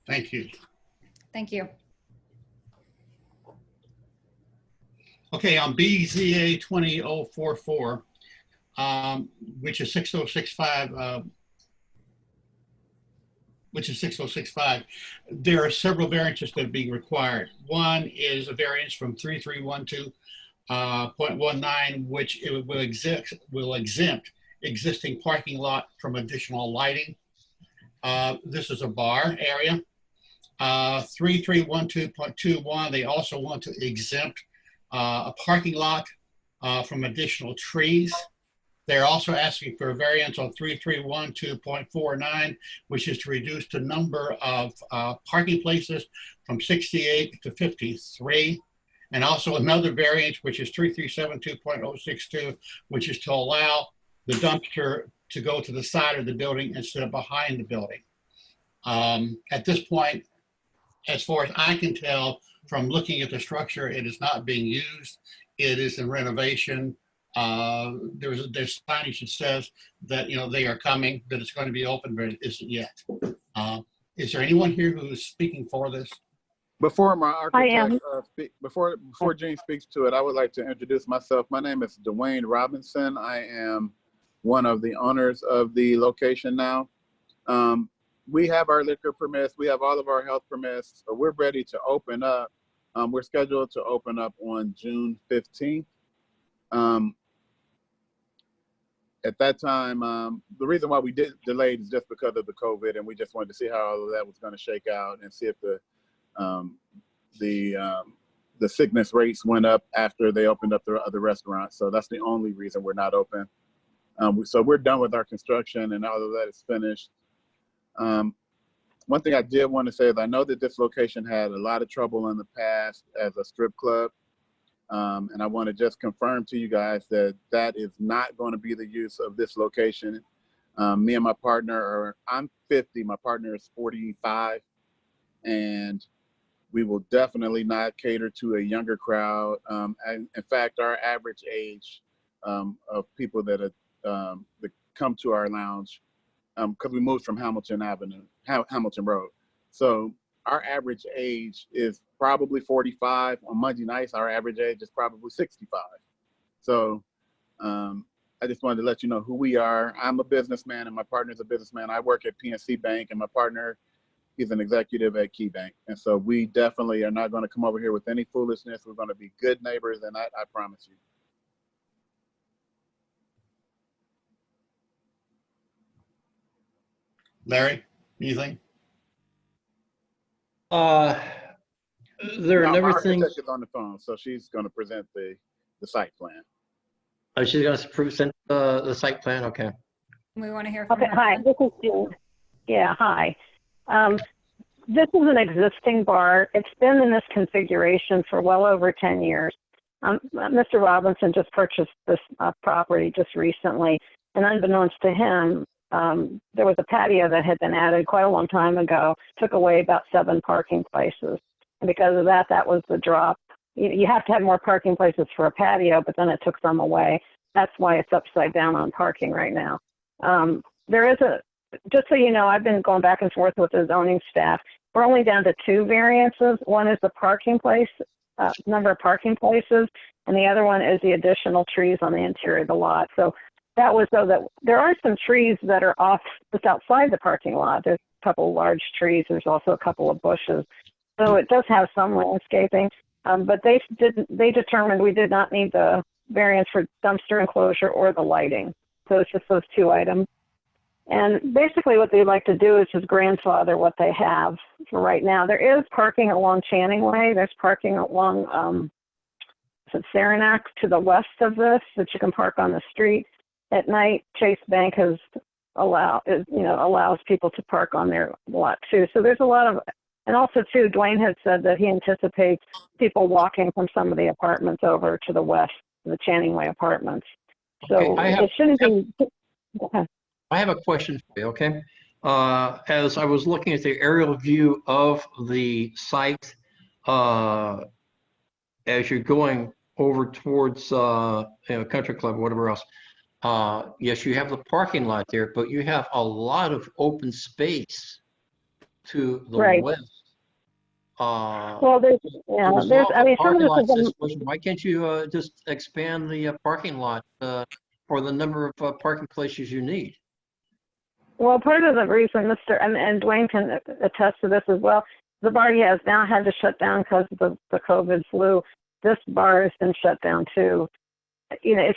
Thank you. Thank you. Okay, on BZA 20044, which is 6065, there are several variances that are being required. One is a variance from 3312.19, which it will exempt existing parking lot from additional lighting. This is a bar area. 3312.21, they also want to exempt a parking lot from additional trees. They're also asking for a variance on 3312.49, which is to reduce the number of parking places from 68 to 53. And also another variance, which is 3372.062, which is to allow the dumpster to go to the side of the building instead of behind the building. At this point, as far as I can tell from looking at the structure, it is not being used. It is in renovation. There's signage that says that, you know, they are coming, that it's going to be open, but it isn't yet. Is there anyone here who is speaking for this? Before my architect, before Gene speaks to it, I would like to introduce myself. My name is Dwayne Robinson. I am one of the owners of the location now. We have our liquor permits. We have all of our health permits. So we're ready to open up. We're scheduled to open up on June 15th. At that time, the reason why we did delayed is just because of the COVID, and we just wanted to see how all of that was going to shake out and see if the sickness rates went up after they opened up their other restaurants. So that's the only reason we're not open. So we're done with our construction and all of that is finished. One thing I did want to say is I know that this location had a lot of trouble in the past as a strip club. And I want to just confirm to you guys that that is not going to be the use of this location. Me and my partner I'm 50, my partner is 45, and we will definitely not cater to a younger crowd. And in fact, our average age of people that come to our lounge, because we moved from Hamilton Road. So our average age is probably 45. On Monday nights, our average age is probably 65. So I just wanted to let you know who we are. I'm a businessman and my partner's a businessman. I work at PNC Bank and my partner, he's an executive at Key Bank. And so we definitely are not going to come over here with any foolishness. We're going to be good neighbors, and I promise you. Larry, anything? There are never things. My architect is on the phone, so she's going to present the site plan. Oh, she's going to present the site plan. Okay. We want to hear from Okay. her. Hi, this is June. Yeah. Hi. This is an existing bar. It's been in this configuration for well over 10 years. Mr. Robinson just purchased this property just recently, and unbeknownst to him, there was a patio that had been added quite a long time ago, took away about 7 parking places. And because of that, that was the drop. You have to have more parking places for a patio, but then it took some away. That's why it's upside down on parking right now. There is just so you know, I've been going back and forth with the zoning staff. We're only down to 2 variances. One is the parking place, number of parking places, and the other one is the additional trees on the interior of the lot. So that was so that there are some trees that are off, just outside the parking lot. There's a couple of large trees. There's also a couple of bushes. So it does have some landscaping, but they determined we did not need the variance for dumpster enclosure or the lighting. So it's just those 2 items. And basically what they'd like to do is just grandfather what they have for right now. There is parking along Channingway. There's parking along Saranac to the west of this that you can park on the street. At night, Chase Bank allows people to park on their lot too. So there's a lot of, and also too, Dwayne had said that he anticipates people walking from some of the apartments over to the west, the Channingway apartments. So it shouldn't be. Okay. I have a question for you, okay? As I was looking at the aerial view of the site, as you're going over towards Country Club or whatever else, yes, you have the parking lot there, but you have a lot of open space to the west. Well, there's some of this is why can't you just expand the parking lot for the number of parking places you need? Well, part of the reason, and Dwayne can attest to this as well, the bar has now had to shut down because of the COVID flu. This bar has been shut down too. You know,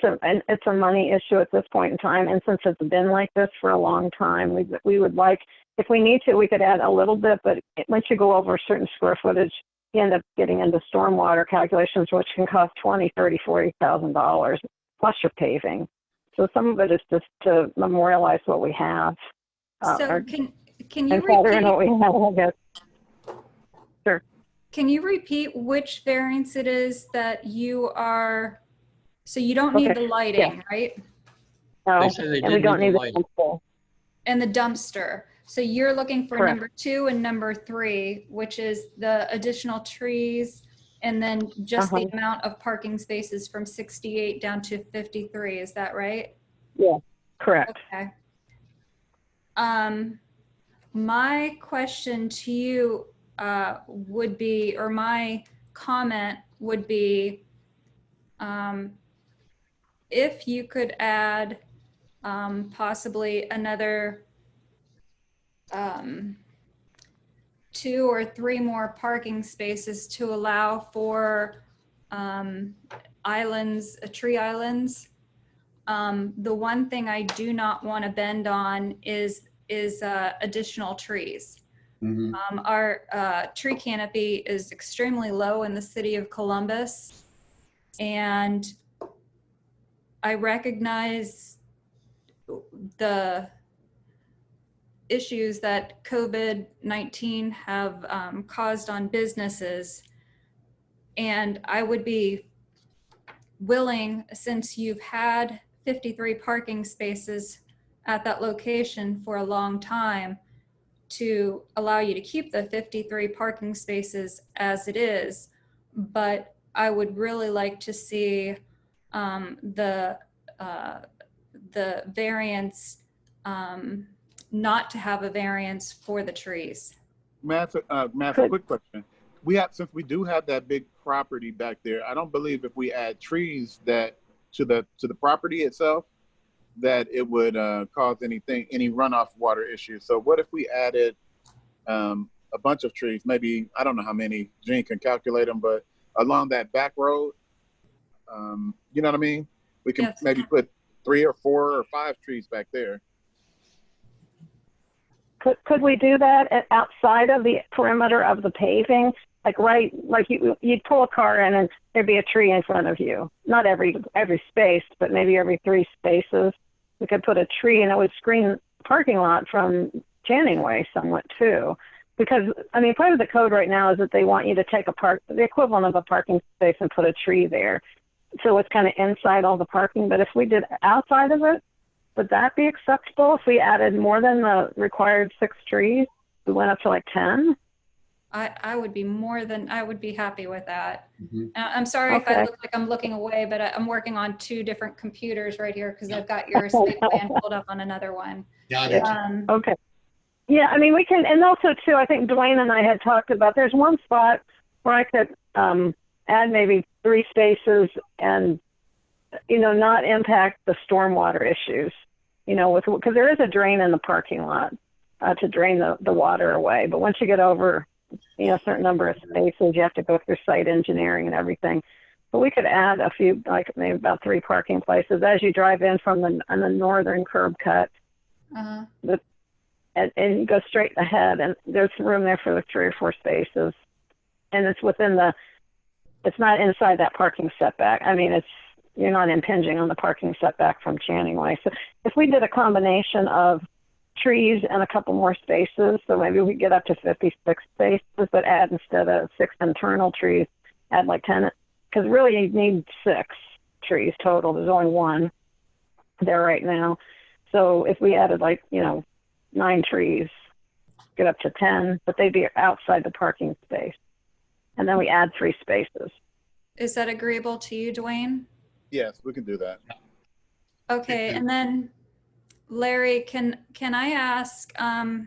it's a money issue at this point in time, and since it's been like this for a long time, we would like, if we need to, we could add a little bit, but once you go over a certain square footage, you end up getting into stormwater calculations, which can cost $20,000, $30,000, $40,000 plus your paving. So some of it is just to memorialize what we have. So can you and repeat what we have, I guess. Sure. Can you repeat which variance it is that you are? So you don't need the lighting, right? No, They say they and we don't need the lighting. dumpster. And the dumpster. So you're looking for Correct. number 2 and number 3, which is the additional trees, and then just the amount of parking spaces from 68 down to 53. Is that right? Yeah, correct. Okay. My question to you would be, or my comment would be, if you could add possibly another 2 or 3 more parking spaces to allow for islands, tree islands. The one thing I do not want to bend on is additional trees. Our tree canopy is extremely low in the city of Columbus, and I recognize the issues that COVID-19 have caused on businesses, and I would be willing, since you've had 53 parking spaces at that location for a long time, to allow you to keep the 53 parking spaces as it is. But I would really like to see the variance, not to have a variance for the trees. Matt, a quick question. Since we do have that big property back there, I don't believe if we add trees that to the property itself, that it would cause any runoff water issues. So what if we added a bunch of trees, maybe, I don't know how many, Gene can calculate them, but along that back road, you know what I mean? We can maybe put 3 or 4 or 5 trees back there. Could we do that outside of the perimeter of the paving? Like you'd pull a car in and there'd be a tree in front of you. Not every space, but maybe every 3 spaces. We could put a tree, and it would screen the parking lot from Channingway somewhat too. because, I mean, part of the code right now is that they want you to take the equivalent of a parking space and put a tree there. So it's kind of inside all the parking. But if we did outside of it, would that be acceptable if we added more than the required 6 trees? We went up to like 10? I would be happy with that. I'm sorry if I look like I'm looking away, but I'm working on 2 different computers right here because I've got your site plan pulled up on another one. Okay. Yeah, I mean, we can, and also too, I think Dwayne and I had talked about, there's one spot where I could add maybe 3 spaces and, you know, not impact the stormwater issues, you know, because there is a drain in the parking lot to drain the water away. But once you get over, you know, a certain number of spaces, you have to go through site engineering and everything. But we could add a few, like maybe about 3 parking places as you drive in from on the northern curb cut. And you go straight ahead, and there's room there for 3 or 4 spaces. And it's it's not inside that parking setback. I mean, you're not impinging on the parking setback from Channingway. So if we did a combination of trees and a couple more spaces, so maybe we get up to 56 spaces, but add, instead of 6 internal trees, add like 10, because really you need 6 trees total. There's only 1 there right now. So if we added like, you know, 9 trees, get up to 10, but they'd be outside the parking space. And then we add 3 spaces. Is that agreeable to you, Dwayne? Yes, we can do that. Okay, and then Larry, can I ask, I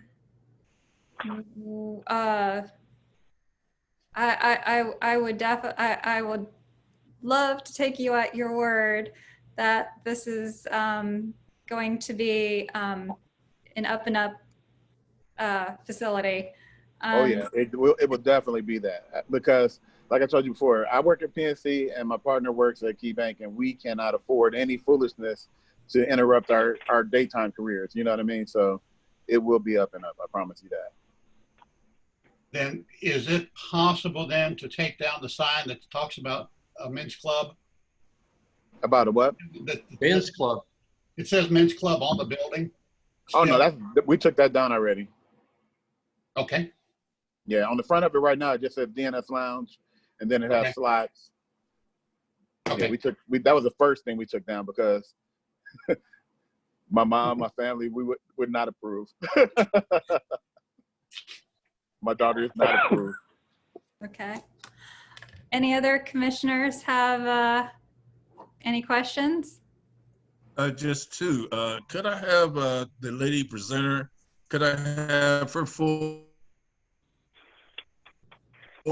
would love to take you at your word that this is going to be an up and up facility. Oh yeah, it will definitely be that, because like I told you before, I work at PNC and my partner works at Key Bank, and we cannot afford any foolishness to interrupt our daytime careers. You know what I mean? So it will be up and up. I promise you that. Then is it possible then to take down the sign that talks about a men's club? About a what? Men's club. It says men's club on the building. Oh no, we took that down already. Okay. Yeah, on the front of it right now, it just says DNS Lounge, and then it has slides. Okay. Yeah, that was the first thing we took down because my mom, my family, we would not approve. My daughter is not approved. Okay. Any other commissioners have any questions? Just 2. Could I have the lady presenter? Could I have her full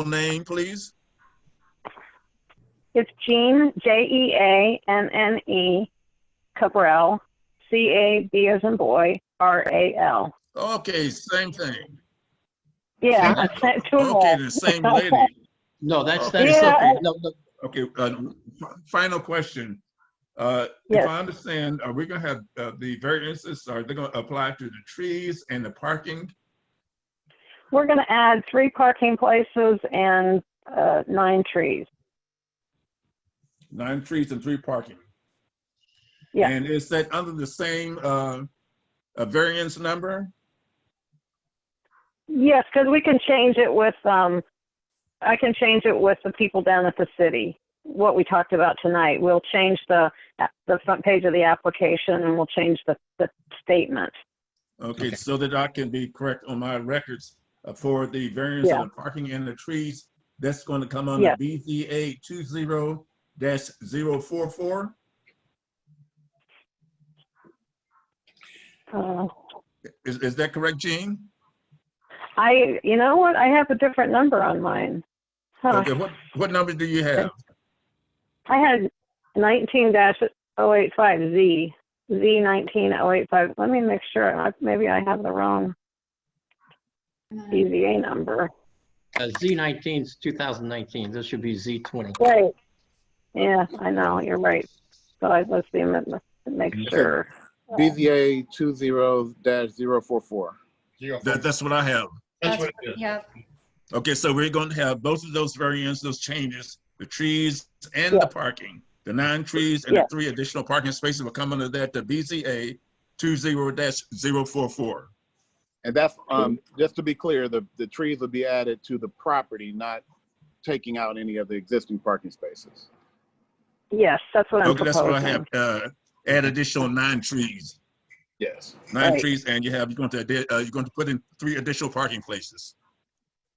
name, please? It's Jeanne, Jeanne Cabral, CAB as in boy, RAL. Okay, same thing. Yeah, okay, the same lady. No, that's okay. No. Okay, final question. If I understand, are we going to have the variances? Are they going to apply to the trees and the parking? We're going to add 3 parking places and 9 trees. 9 trees and 3 parking. Yeah. And is that under the same variance number? Yes, because we can change it with, I can change it with the people down at the city. What we talked about tonight. We'll change the front page of the application, and we'll change the statement. Okay, so that I can be correct on my records for the variance of the parking and the trees. That's going to come under BZA 20-044. Is that correct, Jean? You know what? I have a different number on mine. Huh. Okay, what number do you have? I had 19-085Z, Z19085. Let me make sure. Maybe I have the wrong BZA number. Z19 is 2019. This should be Z20. Right. Yeah, I know. You're right. So let's see. Make sure. BZA 20-044. That's what I have. That's what it is. Yeah. Okay, so we're going to have both of those variants, those changes, the trees and the parking. The 9 trees and the 3 additional parking spaces will come under that, the BZA 20-044. And that's, just to be clear, the trees will be added to the property, not taking out any of the existing parking spaces. Yes, that's what I'm Okay, that's proposing. what I have. Add additional 9 trees. Yes. 9 Right. trees, and you're going to put in 3 additional parking places.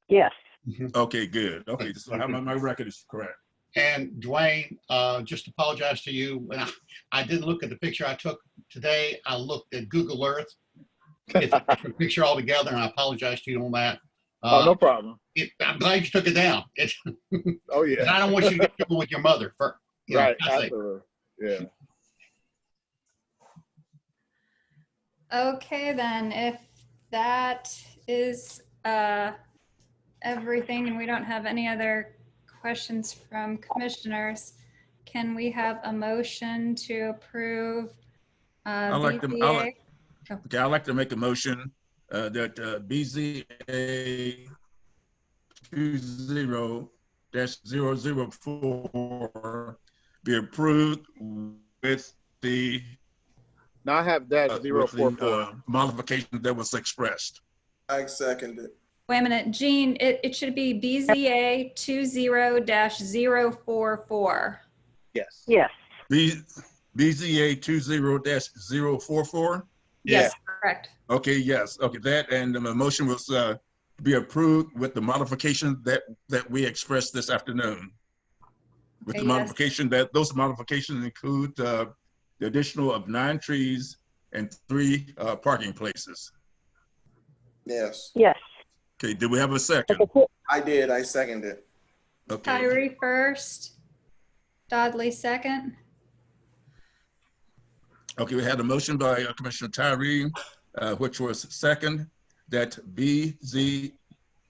Yes. Okay, good. Okay, so my record is correct. And Dwayne, just apologize to you. When I didn't look at the picture I took today, I looked at Google Earth. It's a different picture altogether, and I apologize to you on that. Oh, no problem. I'm glad you took it down. Oh, yeah. I don't want you to get trouble with your mother. Right, absolutely. Yeah. Okay, then, if that is everything and we don't have any other questions from commissioners, can we have a motion to approve I'd like BZA? I'd like to make a motion that BZA 20-004 be approved with the Now I have that 044 modification that was expressed. I second it. Wait a minute, Jean, it should be BZA 20-044. Yes. Yes. BZA 20-044? Yes, correct. Okay, yes. Okay, that and the motion was to be approved with the modification that we expressed this afternoon. With the modification that those modifications include the additional of 9 trees and 3 parking places. Yes. Yes. Okay, did we have a second? I did. I seconded it. Okay. Tyree first, Dudley second. Okay, we had a motion by Commissioner Tyree, which was second, that BZA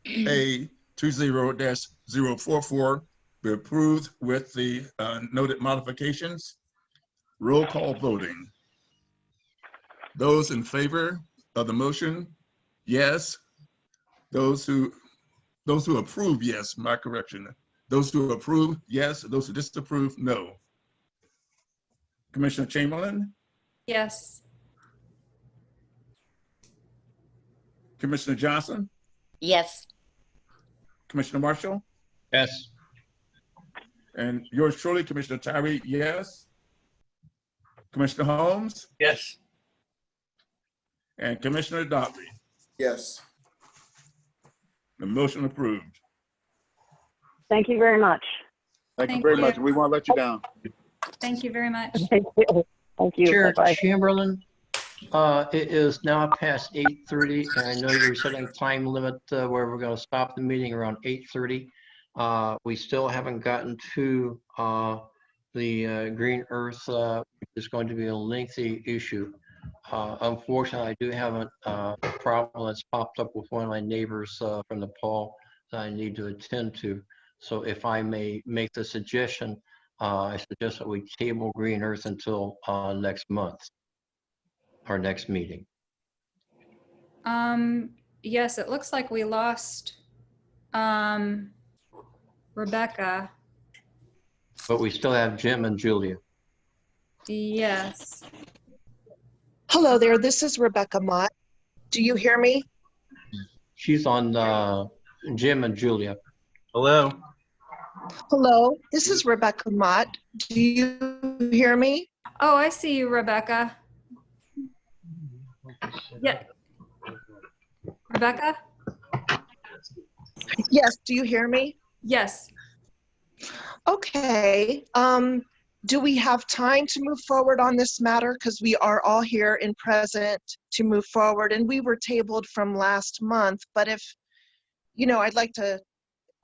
20-044 be approved with the noted modifications. Roll call voting. Those in favor of the motion, yes. Those who approve, yes, my correction. Those who approve, yes. Those who disapprove, no. Commissioner Chamberlain? Yes. Commissioner Johnson? Yes. Commissioner Marshall? Yes. And yours truly, Commissioner Tyree, yes. Commissioner Holmes? Yes. And Commissioner Dobbie? Yes. The motion approved. Thank you very much. Thank you very much. We won't let you down. Thank you very much. Thank you. Thank you. Chair Bye-bye. Chamberlain, it is now past 8:30, and I know you're setting a time limit where we're going to stop the meeting around 8:30. We still haven't gotten to the green earth, which is going to be a lengthy issue. Unfortunately, I do have a problem that's popped up with one of my neighbors from Nepal that I need to attend to. So if I may make the suggestion, I suggest that we table green earth until next month, our next meeting. Yes, it looks like we lost Rebecca. But we still have Jim and Julia. Yes. Hello there, this is Rebecca Mott. Do you hear me? She's on Jim and Julia. Hello. Hello, this is Rebecca Mott. Do you hear me? Oh, I see you, Rebecca. Yeah. Rebecca? Yes, do you hear me? Yes. Okay. Do we have time to move forward on this matter? Because we are all here and present to move forward, and we were tabled from last month. But if, I'd like to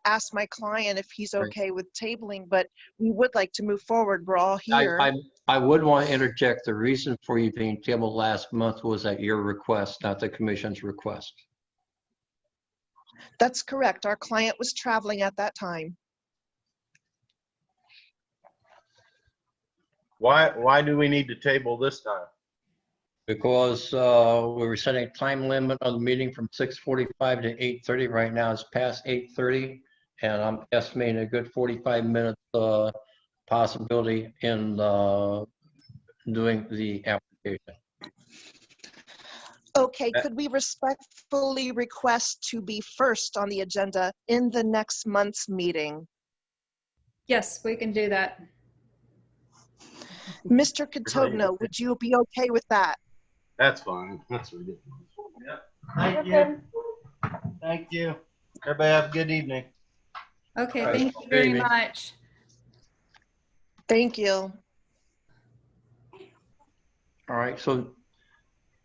ask my client if he's okay with tabling, but we would like to move forward. We're all here. I would want to interject. The reason for you being tabled last month was at your request, not the commission's request. That's correct. Our client was traveling at that time. Why do we need to table this time? Because we were setting a time limit on the meeting from 6:45 to 8:30. Right now it's past 8:30, and I'm estimating a good 45 minutes possibility in doing the application. Okay, could we respectfully request to be first on the agenda in the next month's meeting? Yes, we can do that. Mr. Catogno, would you be okay with that? That's fine. That's ridiculous. Yep. Thank Okay. you. Thank you. Everybody have a good evening. Okay, All right. thank you very Good evening. much. Thank you. All right, so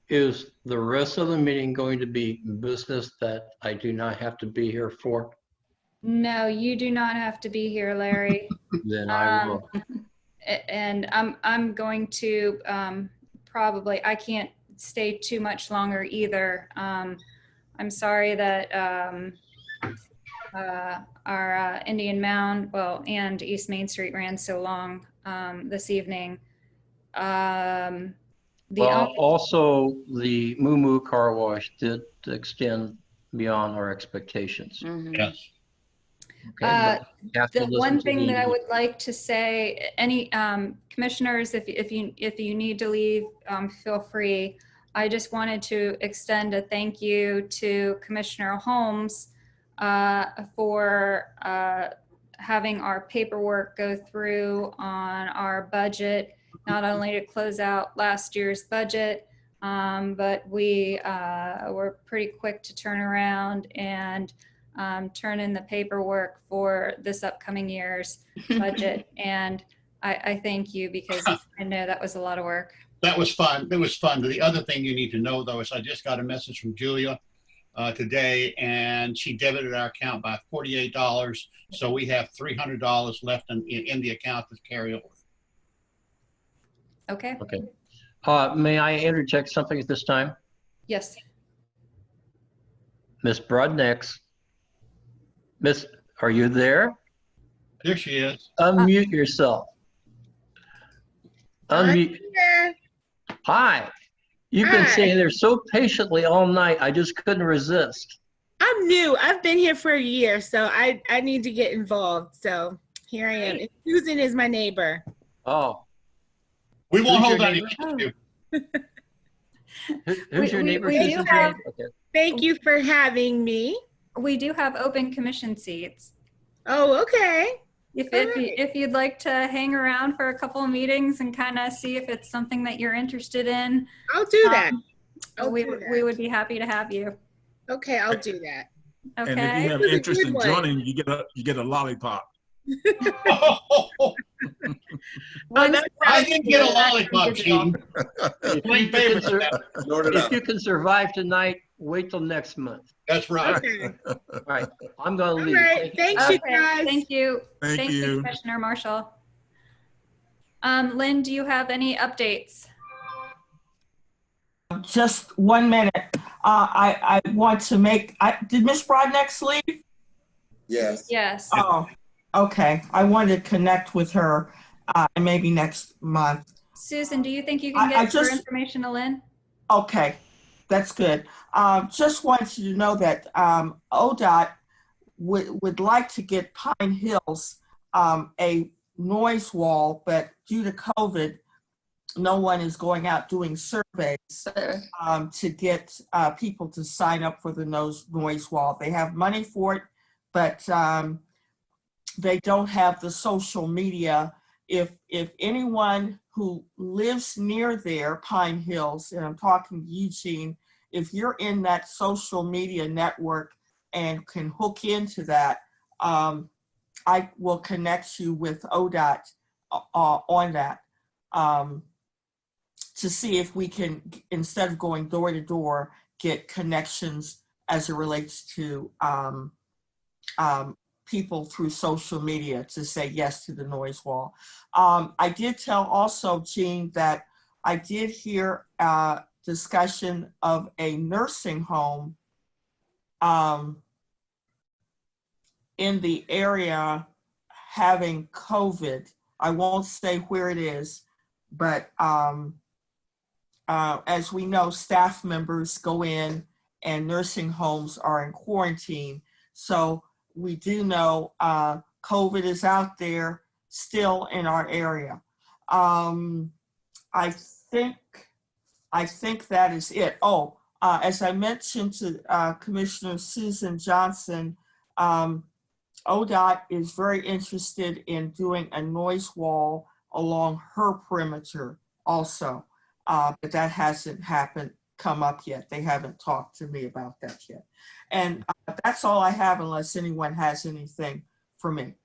is the rest of the meeting going to be business that I do not have to be here for? No, you do not have to be here, Larry. Then I will. And I'm going to probably, I can't stay too much longer either. I'm sorry that our Indian Mound, well, and East Main Street ran so long this evening. Also, the Moo Moo Car Wash did extend beyond our expectations. Yes. Okay, but have to The listen one to thing that I the- would like to say, any commissioners, if you need to leave, feel free. I just wanted to extend a thank you to Commissioner Holmes for having our paperwork go through on our budget, not only to close out last year's budget, but we were pretty quick to turn around and turn in the paperwork for this upcoming year's budget. And I thank you because I know that was a lot of work. That was fun. It was fun. The other thing you need to know, though, is I just got a message from Julia today, and she debited our account by $48. So we have $300 left in the account to carry over. Okay. Okay. May I interject something at this time? Yes. Miss Broadnex. Miss, are you there? There she is. Unmute yourself. Unmute. Here. Hi. You've been Hi. sitting there so patiently all night. I just couldn't resist. I'm new. I've been here for a year, so I need to get involved. So here I am. And Susan is my neighbor. Oh. We won't Who's hold your that neighbor? against you. Who's your neighbor? We do Susan? have, Okay. Thank you for having me. we do have open commission seats. Oh, okay. If you'd like to hang around for a couple of meetings and kind of see if it's something that you're interested in, I'll do that. we would be happy to have you. Okay, I'll do that. Okay. And if you have That was a interest good in one. joining, you get a lollipop. I didn't get a lollipop, Gene. If you can survive tonight, wait till next month. That's right. Okay. All right. I'm going to leave. All right. Thanks, you guys. Thank you. Thank you. Commissioner Marshall. Lynn, do you have any updates? Just 1 minute. I want to make, did Ms. Broadnex leave? Yes. Yes. Oh, okay. I wanted to connect with her maybe next month. Susan, do you think you can get your information to Lynn? Okay, that's good. Just wanted you to know that ODOT would like to get Pine Hills a noise wall, but due to COVID, no one is going out doing surveys to get people to sign up for the noise wall. They have money for it, but they don't have the social media. If anyone who lives near there, Pine Hills, and I'm talking to Eugene, if you're in that social media network and can hook into that, I will connect you with ODOT on that to see if we can, instead of going door to door, get connections as it relates to people through social media to say yes to the noise wall. I did tell also, Gene, that I did hear a discussion of a nursing home in the area having COVID. I won't say where it is, but as we know, staff members go in and nursing homes are in quarantine. So we do know COVID is out there still in our area. I think that is it. Oh, as I mentioned to Commissioner Susan Johnson, ODOT is very interested in doing a noise wall along her perimeter also, but that hasn't come up yet. They haven't talked to me about that yet. And that's all I have unless anyone has anything for me.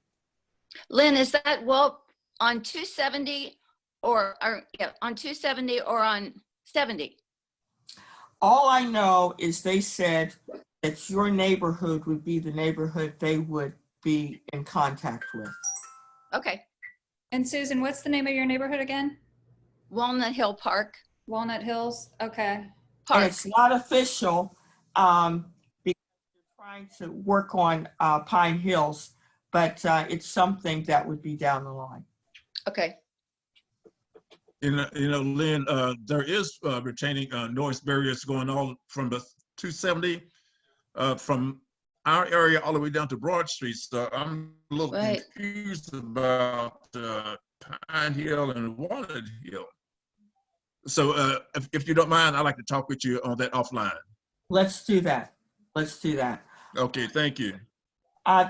Lynn, is that wall on 270 or yeah, on 270 or on 70? All I know is they said that your neighborhood would be the neighborhood they would be in contact with. Okay. And Susan, what's the name of your neighborhood again? Walnut Hill Park. Walnut Hills, okay. And it's not official because they're trying to work on Pine Hills, but it's something that would be down the line. Okay. You know, Lynn, there is retaining noise barriers going all from the 270 from our area all the way down to Broad Street. So I'm a little confused about Pine Hill and Walnut Hill. So if you don't mind, I'd like to talk with you on that offline. Let's do that. Let's do that. Okay, thank you.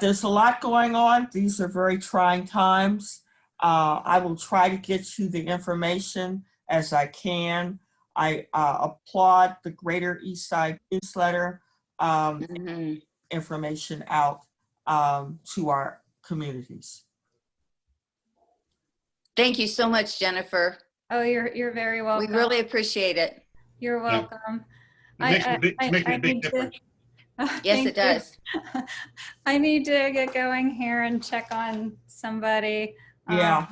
There's a lot going on. These are very trying times. I will try to get you the information as I can. I applaud the Greater East Side newsletter information out to our communities. Thank you so much, Jennifer. Oh, you're very welcome. We really appreciate it. You're welcome. It makes a big difference. Yes, it does. I need to get going here and check on somebody. Yeah.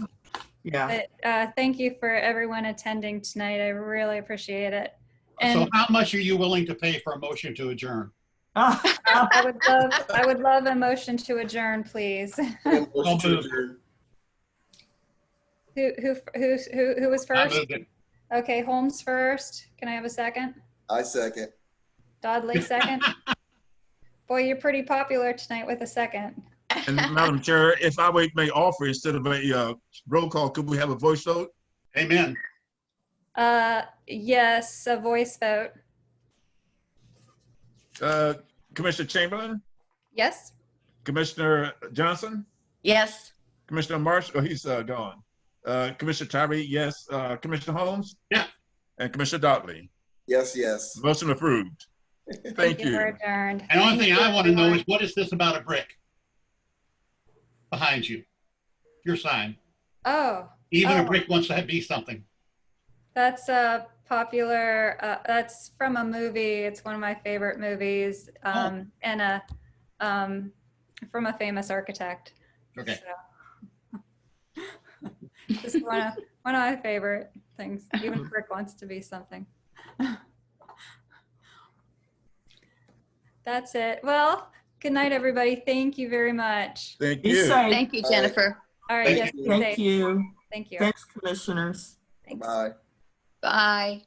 But thank you for everyone attending tonight. I really appreciate it. And So how much are you willing to pay for a motion to adjourn? I would love a motion to adjourn, please. Who was first? Okay, Holmes first. Can I have a second? I second. Dodley second. Boy, you're pretty popular tonight with a second. And Madam Chair, if I may offer instead of a roll call, could we have a voice vote? Amen. Yes, a voice vote. Commissioner Chamberlain? Yes. Commissioner Johnson? Yes. Commissioner Marsh? Oh, he's gone. Commissioner Tyree? Yes. Commissioner Holmes? Yeah. And Commissioner Dodley? Yes, yes. Motion approved. Thank you. We're adjourned. And the only thing I want to know is what is this about a brick behind you? Your sign. Oh. Even a brick wants to be something. That's a popular, that's from a movie. It's one of my favorite movies, and from a famous architect. Okay. So. Just one of my favorite things. Even brick wants to be something. That's it. Well, good night, everybody. Thank you very much. Thank you. Thank you, Jennifer. All right. Thank Yes, you. Thank you. Thank you. Thanks, commissioners. Thanks. Bye. Bye.